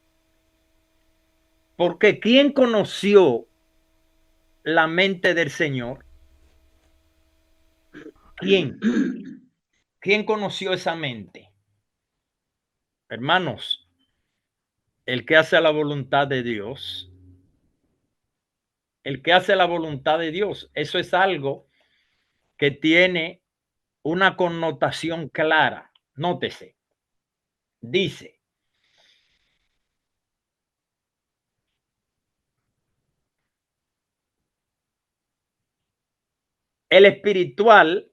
Porque ¿quién conoció la mente del Señor? ¿Quién? ¿Quién conoció esa mente? Hermanos, el que hace la voluntad de Dios. El que hace la voluntad de Dios. Eso es algo que tiene una connotación clara. Nótese. Dice, El espiritual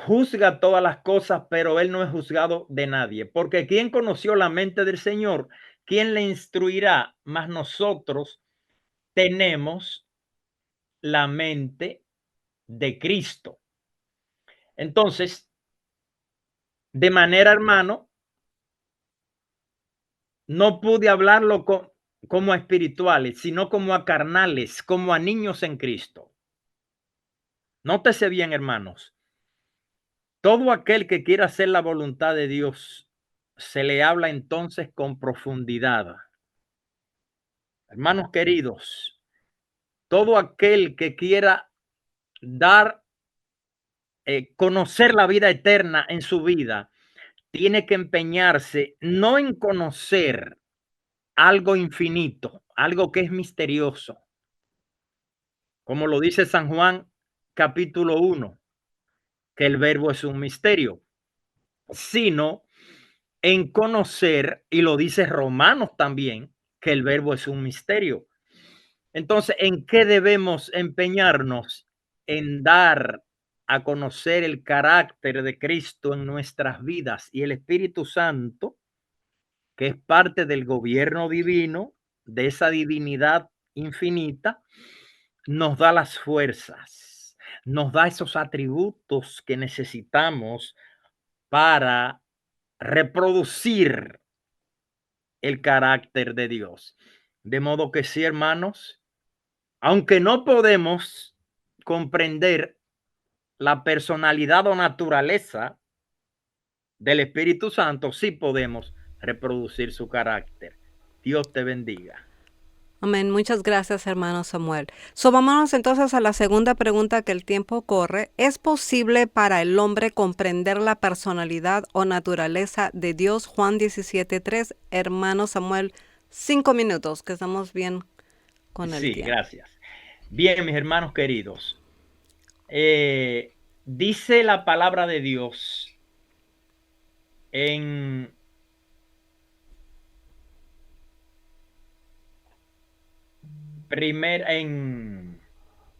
juzga todas las cosas, pero él no es juzgado de nadie, porque ¿quién conoció la mente del Señor? ¿Quién le instruirá? Mas nosotros tenemos la mente de Cristo. Entonces, de manera, hermano, no pude hablarlo como a espirituales, sino como a carnales, como a niños en Cristo. Nótese bien, hermanos. Todo aquel que quiera hacer la voluntad de Dios, se le habla entonces con profundidad. Hermanos queridos, todo aquel que quiera dar, conocer la vida eterna en su vida, tiene que empeñarse no en conocer algo infinito, algo que es misterioso, como lo dice San Juan capítulo 1, que el verbo es un misterio, sino en conocer, y lo dice Romanos también, que el verbo es un misterio. Entonces, ¿en qué debemos empeñarnos? En dar a conocer el carácter de Cristo en nuestras vidas, y el Espíritu Santo, que es parte del gobierno divino, de esa divinidad infinita, nos da las fuerzas, nos da esos atributos que necesitamos para reproducir el carácter de Dios. De modo que sí, hermanos, aunque no podemos comprender la personalidad o naturaleza del Espíritu Santo, sí podemos reproducir su carácter. Dios te bendiga. Amén. Muchas gracias, hermano Samuel. Vámonos entonces a la segunda pregunta, que el tiempo corre. ¿Es posible para el hombre comprender la personalidad o naturaleza de Dios? Juan 17:3. Hermano Samuel, 5 minutos, que estamos bien con el Sí, tiempo. gracias. Bien, mis hermanos queridos. Dice la palabra de Dios en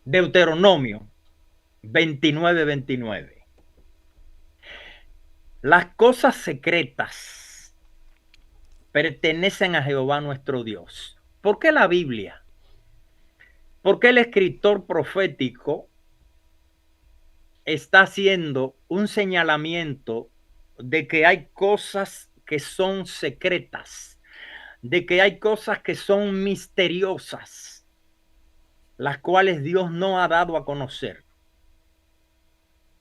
Deuteronomio 29:29. Las cosas secretas pertenecen a Jehová nuestro Dios. ¿Por qué la Biblia? Porque el escritor profético está haciendo un señalamiento de que hay cosas que son secretas, de que hay cosas que son misteriosas, las cuales Dios no ha dado a conocer.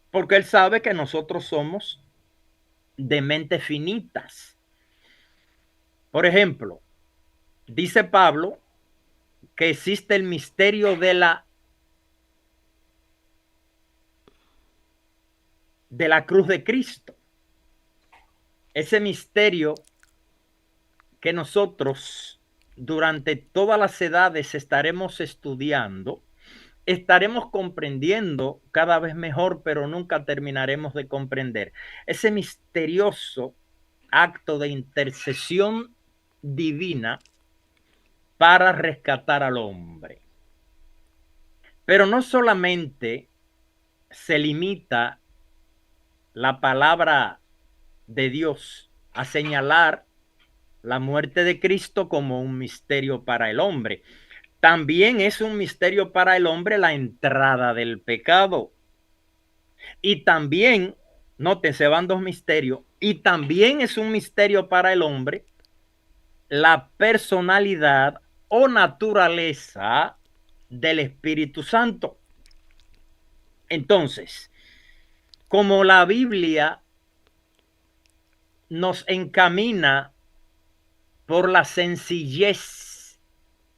Porque Él sabe que nosotros somos de mentes finitas. Por ejemplo, dice Pablo que existe el misterio de la cruz de Cristo. Ese misterio que nosotros durante todas las edades estaremos estudiando, estaremos comprendiendo cada vez mejor, pero nunca terminaremos de comprender. Ese misterioso acto de intercesión divina para rescatar al hombre. Pero no solamente se limita la palabra de Dios a señalar la muerte de Cristo como un misterio para el hombre. También es un misterio para el hombre la entrada del pecado. Y también, nótense, van dos misterios, y también es un misterio para el hombre la personalidad o naturaleza del Espíritu Santo. Entonces, como la Biblia nos encamina por la sencillez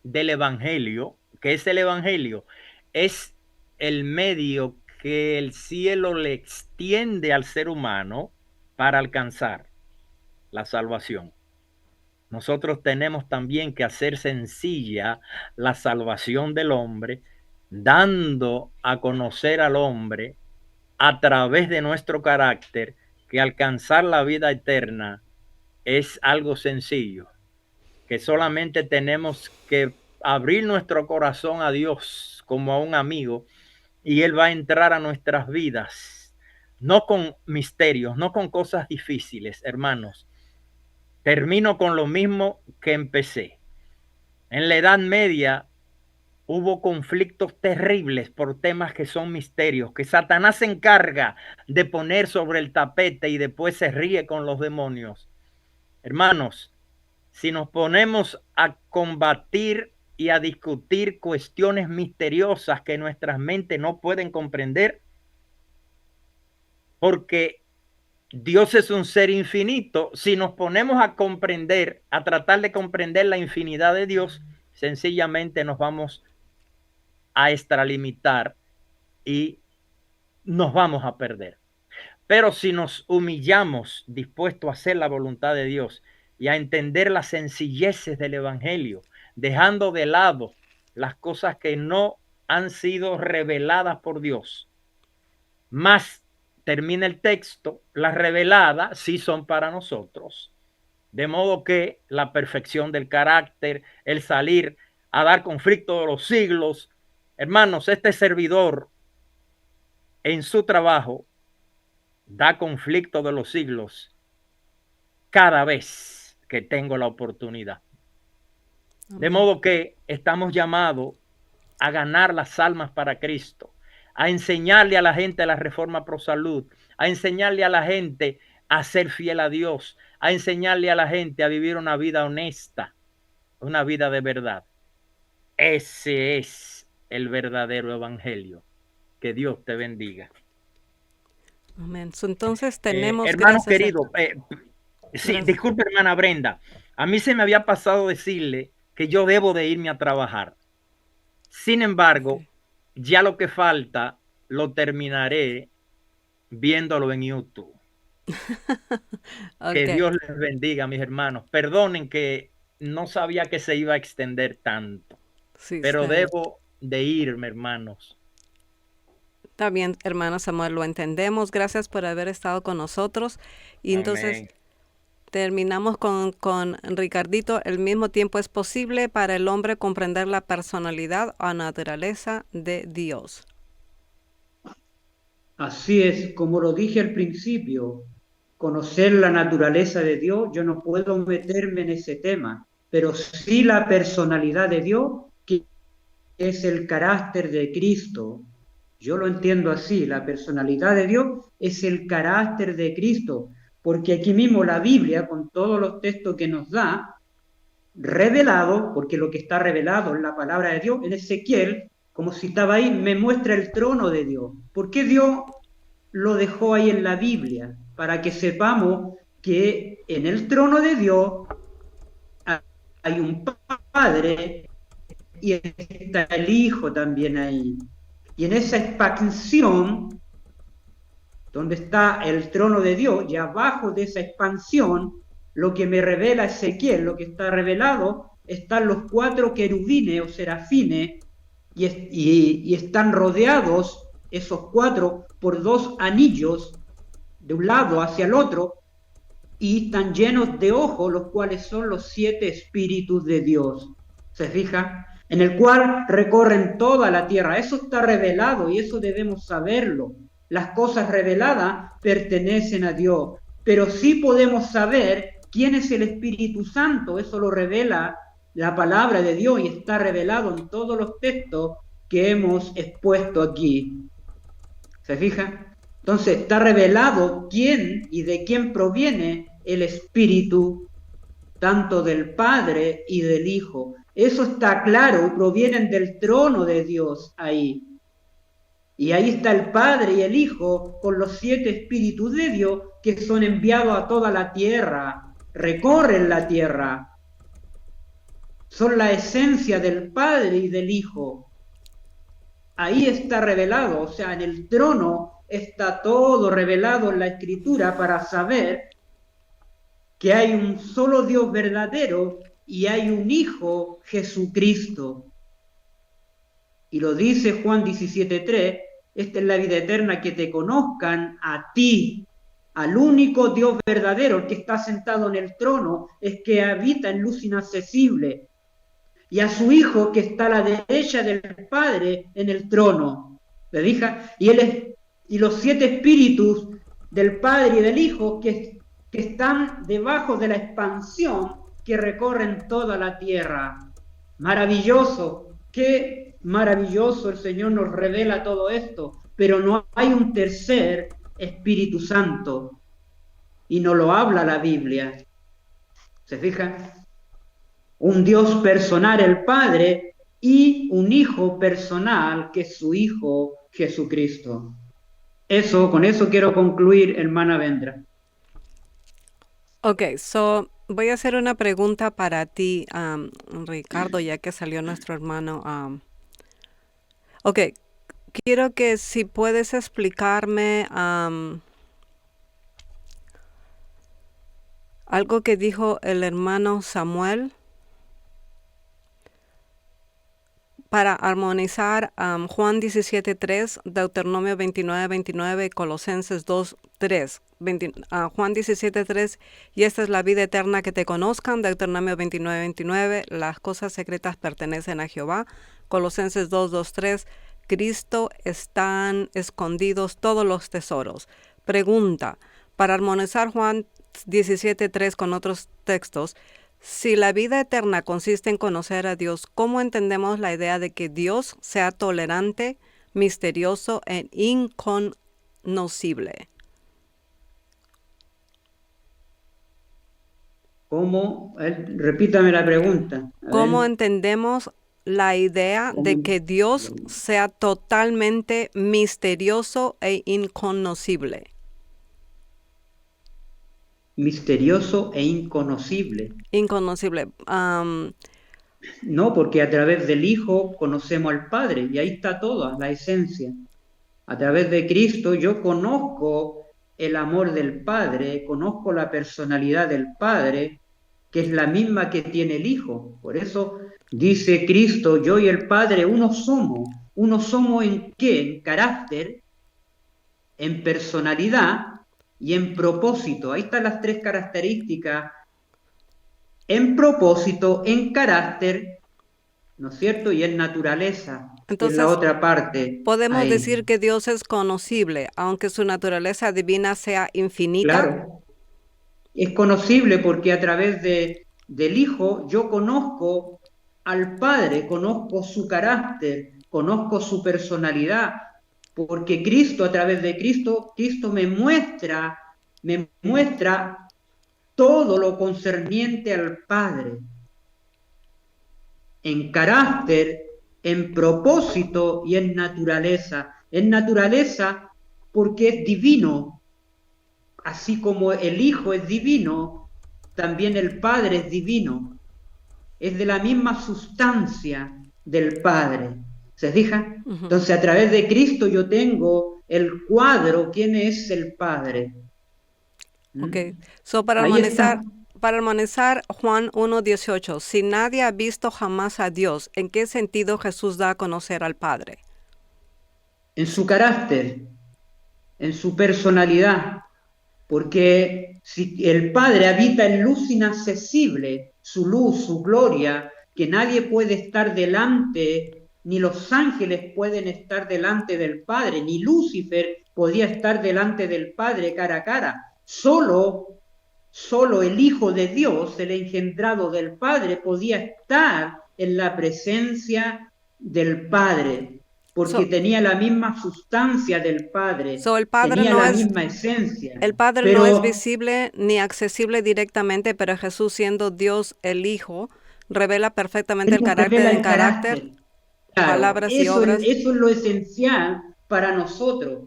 del Evangelio, que es el Evangelio, es el medio que el cielo le extiende al ser humano para alcanzar la salvación. Nosotros tenemos también que hacer sencilla la salvación del hombre, dando a conocer al hombre a través de nuestro carácter que alcanzar la vida eterna es algo sencillo, que solamente tenemos que abrir nuestro corazón a Dios como a un amigo y Él va a entrar a nuestras vidas, no con misterios, no con cosas difíciles, hermanos. Termino con lo mismo que empecé. En la Edad Media hubo conflictos terribles por temas que son misterios, que Satanás se encarga de poner sobre el tapete y después se ríe con los demonios. Hermanos, si nos ponemos a combatir y a discutir cuestiones misteriosas que nuestras mentes no pueden comprender, porque Dios es un ser infinito, si nos ponemos a comprender, a tratar de comprender la infinidad de Dios, sencillamente nos vamos a extralimitar y nos vamos a perder. Pero si nos humillamos dispuestos a hacer la voluntad de Dios y a entender las sencilleces del Evangelio, dejando de lado las cosas que no han sido reveladas por Dios, más termina el texto, las reveladas sí son para nosotros. De modo que la perfección del carácter, el salir a dar conflicto de los siglos, hermanos, este servidor en su trabajo da conflicto de los siglos cada vez que tengo la oportunidad. De modo que estamos llamados a ganar las almas para Cristo, a enseñarle a la gente la reforma pro salud, a enseñarle a la gente a ser fiel a Dios, a enseñarle a la gente a vivir una vida honesta, una vida de verdad. Ese es el verdadero evangelio. Que Dios te bendiga. Amén. Entonces tenemos... hermano querido, sí, disculpe, hermana Brenda, a mí se me había pasado decirle que yo debo de irme a trabajar. Sin embargo, ya lo que falta lo terminaré viéndolo en YouTube. Okay. Que Dios les bendiga, mis hermanos. Perdonen que no sabía que se iba a extender tanto, sí, pero debo de irme, hermanos. Está bien, hermano Samuel, lo entendemos. Gracias por haber estado con nosotros. Y amén. Entonces terminamos con Ricardito. El mismo tiempo es posible para el hombre comprender la personalidad o naturaleza de Dios. Así es, como lo dije al principio, conocer la naturaleza de Dios, yo no puedo meterme en ese tema, pero sí la personalidad de Dios, que es el carácter de Cristo. Yo lo entiendo así, la personalidad de Dios es el carácter de Cristo, porque aquí mismo la Biblia, con todos los textos que nos da, revelado, porque lo que está revelado en la palabra de Dios, en Ezequiel, como citaba ahí, me muestra el trono de Dios. ¿Por qué Dios lo dejó ahí en la Biblia? Para que sepamos que en el trono de Dios hay un Padre y está el Hijo también ahí. Y en esa expansión, donde está el trono de Dios, y abajo de esa expansión, lo que me revela Ezequiel, lo que está revelado, están los 4 querubines o serafines, y están rodeados esos 4 por 2 anillos, de un lado hacia el otro, y están llenos de ojos, los cuales son los 7 espíritus de Dios. ¿Se fija? En el cual recorren toda la tierra. Eso está revelado y eso debemos saberlo. Las cosas reveladas pertenecen a Dios, pero sí podemos saber quién es el Espíritu Santo. Eso lo revela la palabra de Dios y está revelado en todos los textos que hemos expuesto aquí. ¿Se fija? Entonces está revelado quién y de quién proviene el Espíritu, tanto del Padre y del Hijo. Eso está claro, provienen del trono de Dios ahí. Y ahí está el Padre y el Hijo con los 7 espíritus de Dios que son enviados a toda la tierra, recorren la tierra. Son la esencia del Padre y del Hijo. Ahí está revelado, o sea, en el trono está todo revelado en la Escritura para saber que hay un solo Dios verdadero y hay un Hijo, Jesucristo. Y lo dice Juan 17:3, esta es la vida eterna, que te conozcan a ti, al único Dios verdadero, el que está sentado en el trono, es que habita en luz inaccesible, y a su Hijo que está a la derecha del Padre en el trono. ¿Se fija? Y los 7 espíritus del Padre y del Hijo que están debajo de la expansión que recorren toda la tierra. Maravilloso, qué maravilloso, el Señor nos revela todo esto, pero no hay un tercer Espíritu Santo y no lo habla la Biblia. ¿Se fijan? Un Dios personal, el Padre, y un Hijo personal, que es su Hijo Jesucristo. Con eso quiero concluir, hermana Vendra. Ok, so voy a hacer una pregunta para ti, Ricardo, ya que salió nuestro hermano. Ok, quiero que si puedes explicarme algo que dijo el hermano Samuel para armonizar Juan 17.3, Deuteronomio 29.29, Colosenses 2.3. Juan 17.3, y esta es la vida eterna, que te conozcan, Deuteronomio 29.29, las cosas secretas pertenecen a Jehová, Colosenses 2.2.3, Cristo están escondidos todos los tesoros. Pregunta, para armonizar Juan 17.3 con otros textos, si la vida eterna consiste en conocer a Dios, ¿cómo entendemos la idea de que Dios sea tolerante, misterioso e inconocible? ¿Cómo? Repítame la pregunta. ¿Cómo entendemos la idea de que Dios sea totalmente misterioso e inconocible? Misterioso e inconocible. Inconocible. No, porque a través del Hijo conocemos al Padre, y ahí está toda la esencia. A través de Cristo yo conozco el amor del Padre, conozco la personalidad del Padre, que es la misma que tiene el Hijo. Por eso dice Cristo, yo y el Padre uno somos. ¿Uno somos en qué? En carácter, en personalidad y en propósito. Ahí están las 3 características: en propósito, en carácter, ¿no es cierto? Y en naturaleza. Entonces, en la otra parte. podemos Ahí. decir que Dios es conocible, aunque su naturaleza divina sea infinita. Claro. Es conocible porque a través del Hijo yo conozco al Padre, conozco su carácter, conozco su personalidad, porque Cristo, a través de Cristo, Cristo me muestra todo lo concerniente al Padre, en carácter, en propósito y en naturaleza. En naturaleza porque es divino, así como el Hijo es divino, también el Padre es divino. Es de la misma sustancia del Padre. ¿Se fijan? Entonces, a través de Cristo yo tengo el cuadro, ¿quién es el Padre? Ok, so para armonizar Juan 1.18, si nadie ha visto jamás a Dios, ¿en qué sentido Jesús da a conocer al Padre? En su carácter, en su personalidad, porque si el Padre habita en luz inaccesible, su luz, su gloria, que nadie puede estar delante, ni los ángeles pueden estar delante del Padre, ni Lucifer podía estar delante del Padre cara a cara. Solo el Hijo de Dios, el engendrado del Padre, podía estar en la presencia del Padre, porque tenía la misma sustancia del Padre, el Padre tenía la misma esencia. El Padre no es visible ni accesible directamente, pero Jesús, siendo Dios el Hijo, revela perfectamente el carácter, Claro, palabras y obras. Eso es lo esencial para nosotros.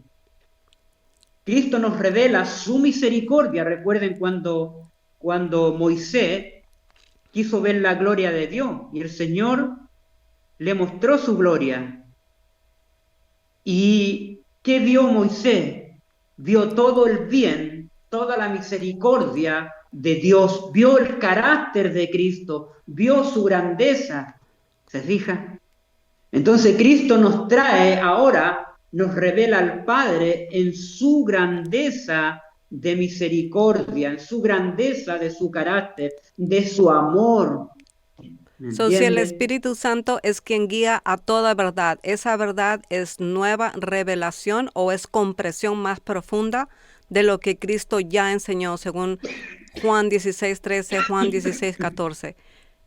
Cristo nos revela su misericordia. Recuerden cuando Moisés quiso ver la gloria de Dios y el Señor le mostró su gloria. ¿Y qué vio Moisés? Vio todo el bien, toda la misericordia de Dios, vio el carácter de Cristo, vio su grandeza. ¿Se fija? Entonces Cristo nos trae ahora, nos revela al Padre en su grandeza de misericordia, en su grandeza de su carácter, de su amor. ¿Me Si el entiende? Espíritu Santo es quien guía a toda verdad, ¿esa verdad es nueva revelación o es comprensión más profunda de lo que Cristo ya enseñó, según Juan 16:13, Juan 16:14?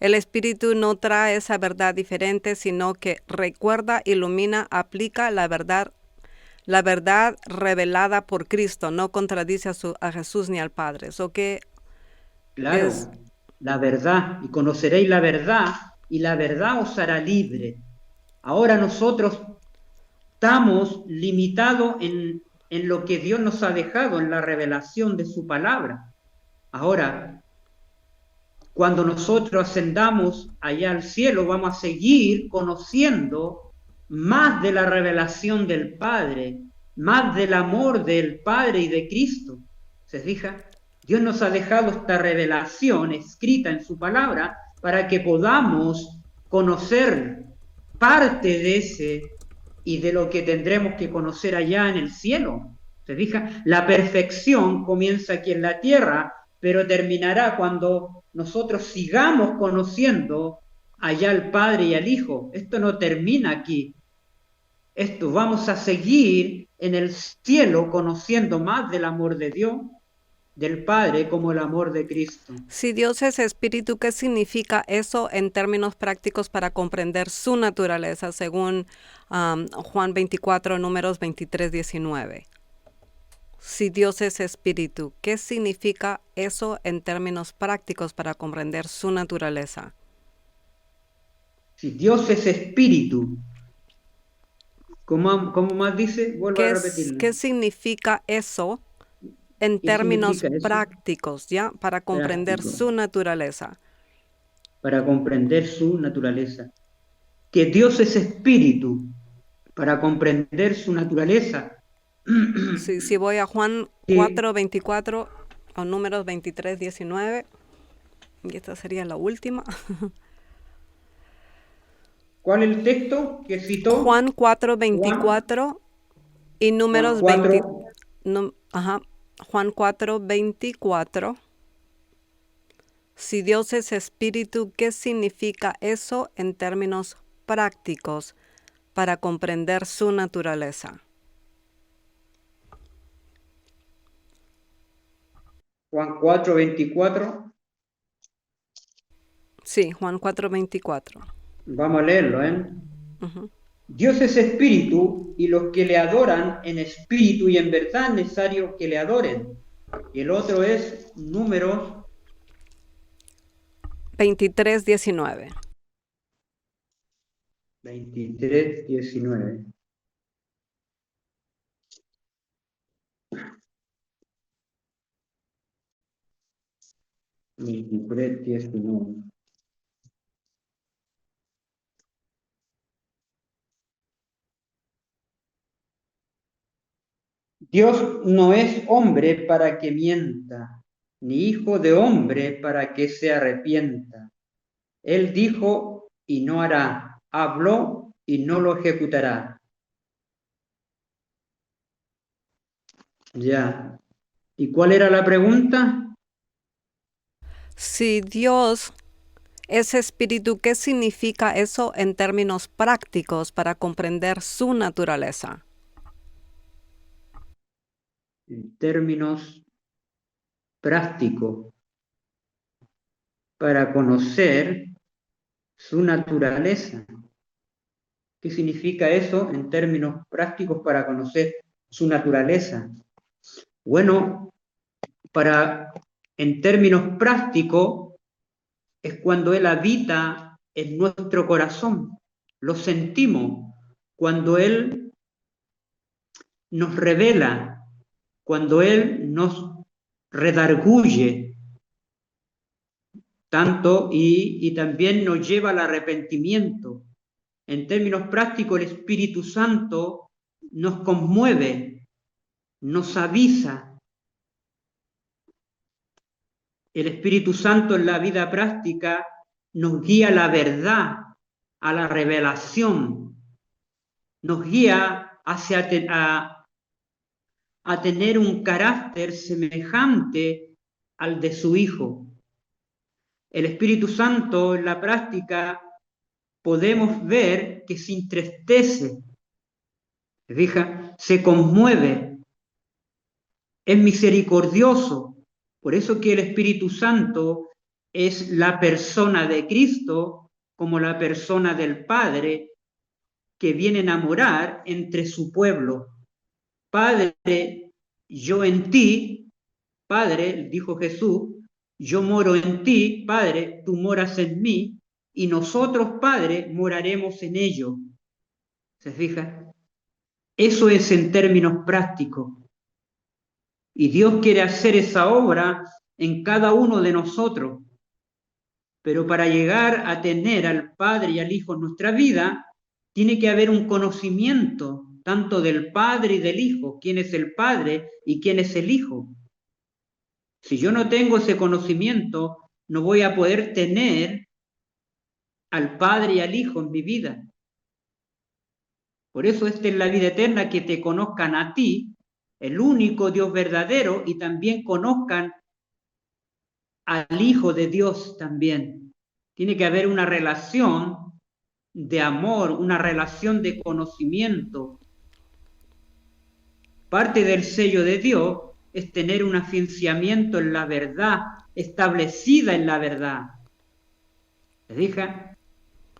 El Espíritu no trae esa verdad diferente, sino que recuerda, ilumina, aplica la verdad revelada por Cristo, no contradice a Jesús ni al Padre. Eso que es, Claro, la verdad, y conoceréis la verdad, y la verdad os hará libre. Ahora nosotros estamos limitados en lo que Dios nos ha dejado, en la revelación de su palabra. Ahora, cuando nosotros ascendamos allá al cielo, vamos a seguir conociendo más de la revelación del Padre, más del amor del Padre y de Cristo. ¿Se fija? Dios nos ha dejado esta revelación escrita en su palabra para que podamos conocer parte de ese y de lo que tendremos que conocer allá en el cielo. ¿Se fija? La perfección comienza aquí en la tierra, pero terminará cuando nosotros sigamos conociendo allá al Padre y al Hijo. Esto no termina aquí. Esto vamos a seguir en el cielo conociendo más del amor de Dios, del Padre, como el amor de Cristo. si Dios es espíritu, ¿qué significa eso en términos prácticos para comprender su naturaleza, según Juan 24, números 23, 19? Si Dios es espíritu, ¿qué significa eso en términos prácticos para comprender su naturaleza? Si Dios es espíritu, ¿cómo más dice? Vuelvo a repetirlo. ¿Qué significa eso en ¿Qué términos significa eso? prácticos, ya? Para comprender Práctico, su naturaleza. para comprender su naturaleza. Que Dios es espíritu, para comprender su naturaleza. Si voy a Juan Que 4, 24 o números 23, 19, y esta sería la última. ¿Cuál es el texto que citó? Juan 4, Juan, 24 y Juan números 20. 4, Juan 4, 24. Si Dios es espíritu, ¿qué significa eso en términos prácticos para comprender su naturaleza? Juan 4, 24. Sí, Juan 4, 24. Vamos a leerlo, ¿eh? Ujú. Dios es espíritu y los que le adoran en espíritu y en verdad es necesario que le adoren. Y el otro es Números 23, 19. 23, 19. Dios no es hombre para que mienta, ni hijo de hombre para que se arrepienta. Él dijo y no hará, habló y no lo ejecutará. Ya. ¿Y cuál era la pregunta? Si Dios es espíritu, ¿qué significa eso en términos prácticos para comprender su naturaleza? En términos prácticos, para conocer su naturaleza. ¿Qué significa eso en términos prácticos para conocer su naturaleza? Bueno, en términos prácticos, es cuando Él habita en nuestro corazón. Lo sentimos cuando Él nos revela, cuando Él nos redarguye tanto y también nos lleva al arrepentimiento. En términos prácticos, el Espíritu Santo nos conmueve, nos avisa. El Espíritu Santo en la vida práctica nos guía a la verdad, a la revelación, nos guía a tener un carácter semejante al de su Hijo. el Espíritu Santo en la práctica podemos ver que se entristece, se conmueve, es misericordioso. Por eso que el Espíritu Santo es la persona de Cristo como la persona del Padre que vienen a morar entre su pueblo. Padre, yo en ti, Padre, dijo Jesús, yo moro en ti, Padre, tú moras en mí, y nosotros, Padre, moraremos en ellos. ¿Se fija? Eso es en términos prácticos. Y Dios quiere hacer esa obra en cada uno de nosotros. Pero para llegar a tener al Padre y al Hijo en nuestra vida, tiene que haber un conocimiento tanto del Padre y del Hijo, quién es el Padre y quién es el Hijo. Si yo no tengo ese conocimiento, no voy a poder tener al Padre y al Hijo en mi vida. Por eso esta es la vida eterna, que te conozcan a ti, el único Dios verdadero, y también conozcan al Hijo de Dios también. Tiene que haber una relación de amor, una relación de conocimiento. Parte del sello de Dios es tener un afianzamiento en la verdad, establecida en la verdad. ¿Se fija?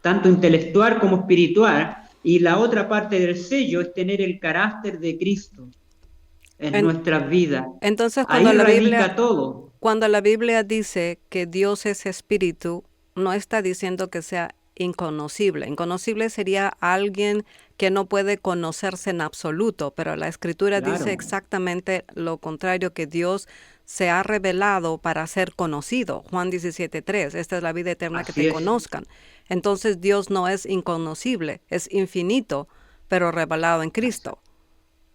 Tanto intelectual como espiritual. Y la otra parte del sello es tener el carácter de Cristo en nuestras vidas. Entonces, Ahí radica todo. Cuando la Biblia dice que Dios es espíritu, no está diciendo que sea inconocible. Inconocible sería alguien que no puede conocerse en absoluto, pero la Escritura dice exactamente lo contrario, que Dios se ha revelado para ser conocido. Juan 17:3, esta es la vida eterna, Así que te es. conozcan. Entonces Dios no es inconocible, es infinito, pero revelado en Cristo.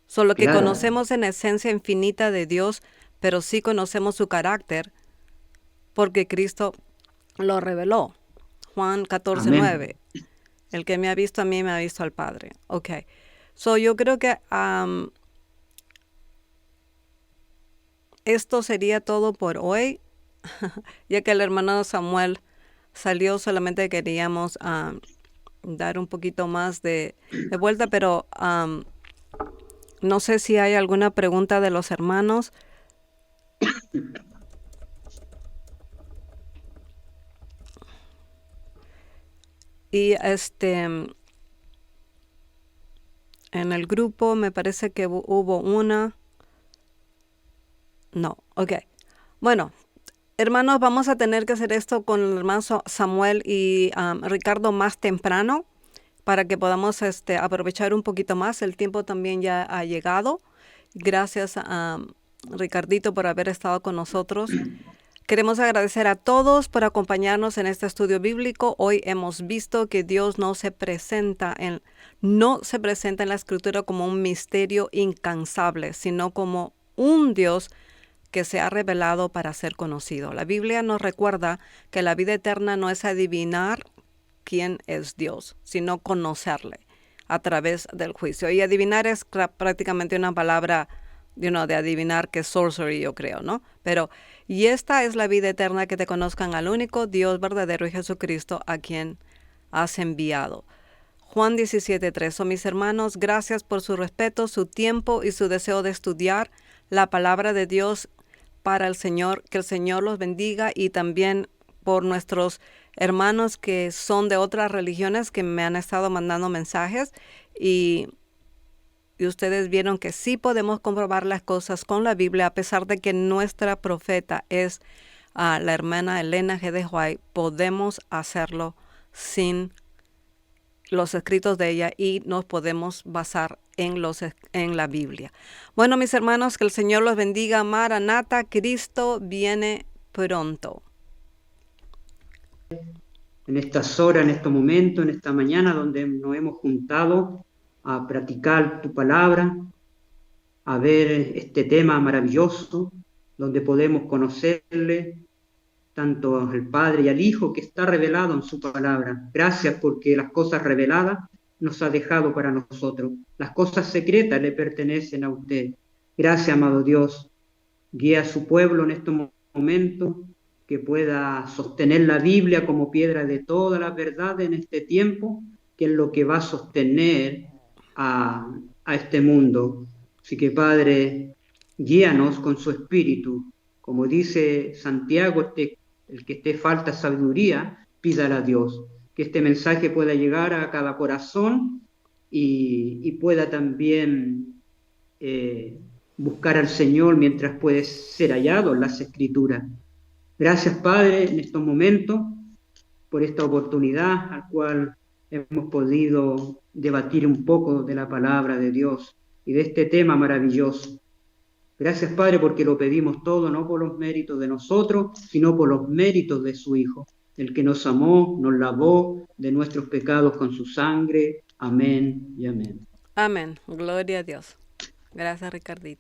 Solo que conocemos en esencia infinita de Dios, pero sí conocemos su carácter porque Cristo lo reveló. Juan 14:9. El que me ha visto a mí, me ha visto al Padre. Ok. So, yo creo que esto sería todo por hoy. Ya que el hermano Samuel salió, solamente queríamos dar un poquito más de vuelta, pero no sé si hay alguna pregunta de los hermanos. Y en el grupo me parece que hubo una. No, ok. Bueno, hermanos, vamos a tener que hacer esto con el hermano Samuel y Ricardo más temprano para que podamos aprovechar un poquito más. El tiempo también ya ha llegado. Gracias a Ricardito por haber estado con nosotros. Queremos agradecer a todos por acompañarnos en este estudio bíblico. Hoy hemos visto que Dios no se presenta en la Escritura como un misterio incansable, sino como un Dios que se ha revelado para ser conocido. La Biblia nos recuerda que la vida eterna no es adivinar quién es Dios, sino conocerle a través del juicio. Y adivinar es prácticamente una palabra de adivinar, que es sorcery, yo creo, ¿no? Y esta es la vida eterna, que te conozcan al único Dios verdadero y Jesucristo, a quien has enviado. Juan 17:3. So, mis hermanos, gracias por su respeto, su tiempo y su deseo de estudiar la palabra de Dios para el Señor. Que el Señor los bendiga, y también por nuestros hermanos que son de otras religiones que me han estado mandando mensajes, y ustedes vieron que sí podemos comprobar las cosas con la Biblia, a pesar de que nuestra profeta es la hermana Elena G. de White. Podemos hacerlo sin los escritos de ella y nos podemos basar en la Biblia. Bueno, mis hermanos, que el Señor los bendiga. Maranata, Cristo viene pronto. En estas horas, en estos momentos, en esta mañana donde nos hemos juntado a practicar tu palabra, a ver este tema maravilloso, donde podemos conocerle tanto al Padre y al Hijo, que está revelado en su palabra. Gracias, porque las cosas reveladas nos ha dejado para nosotros. Las cosas secretas le pertenecen a usted. Gracias, amado Dios. Guía a su pueblo en estos momentos. que pueda sostener la Biblia como piedra de toda la verdad en este tiempo, que es lo que va a sostener a este mundo. Así que, Padre, guíanos con su espíritu. Como dice Santiago, el que esté falta sabiduría, pídala a Dios. Que este mensaje pueda llegar a cada corazón y pueda también buscar al Señor mientras puede ser hallado en las Escrituras. Gracias, Padre, en estos momentos, por esta oportunidad al cual hemos podido debatir un poco de la palabra de Dios y de este tema maravilloso. Gracias, Padre, porque lo pedimos todo, no por los méritos de nosotros, sino por los méritos de su Hijo, el que nos amó, nos lavó de nuestros pecados con su sangre. Amén y amén. Amén. Gloria a Dios. Gracias, Ricardito.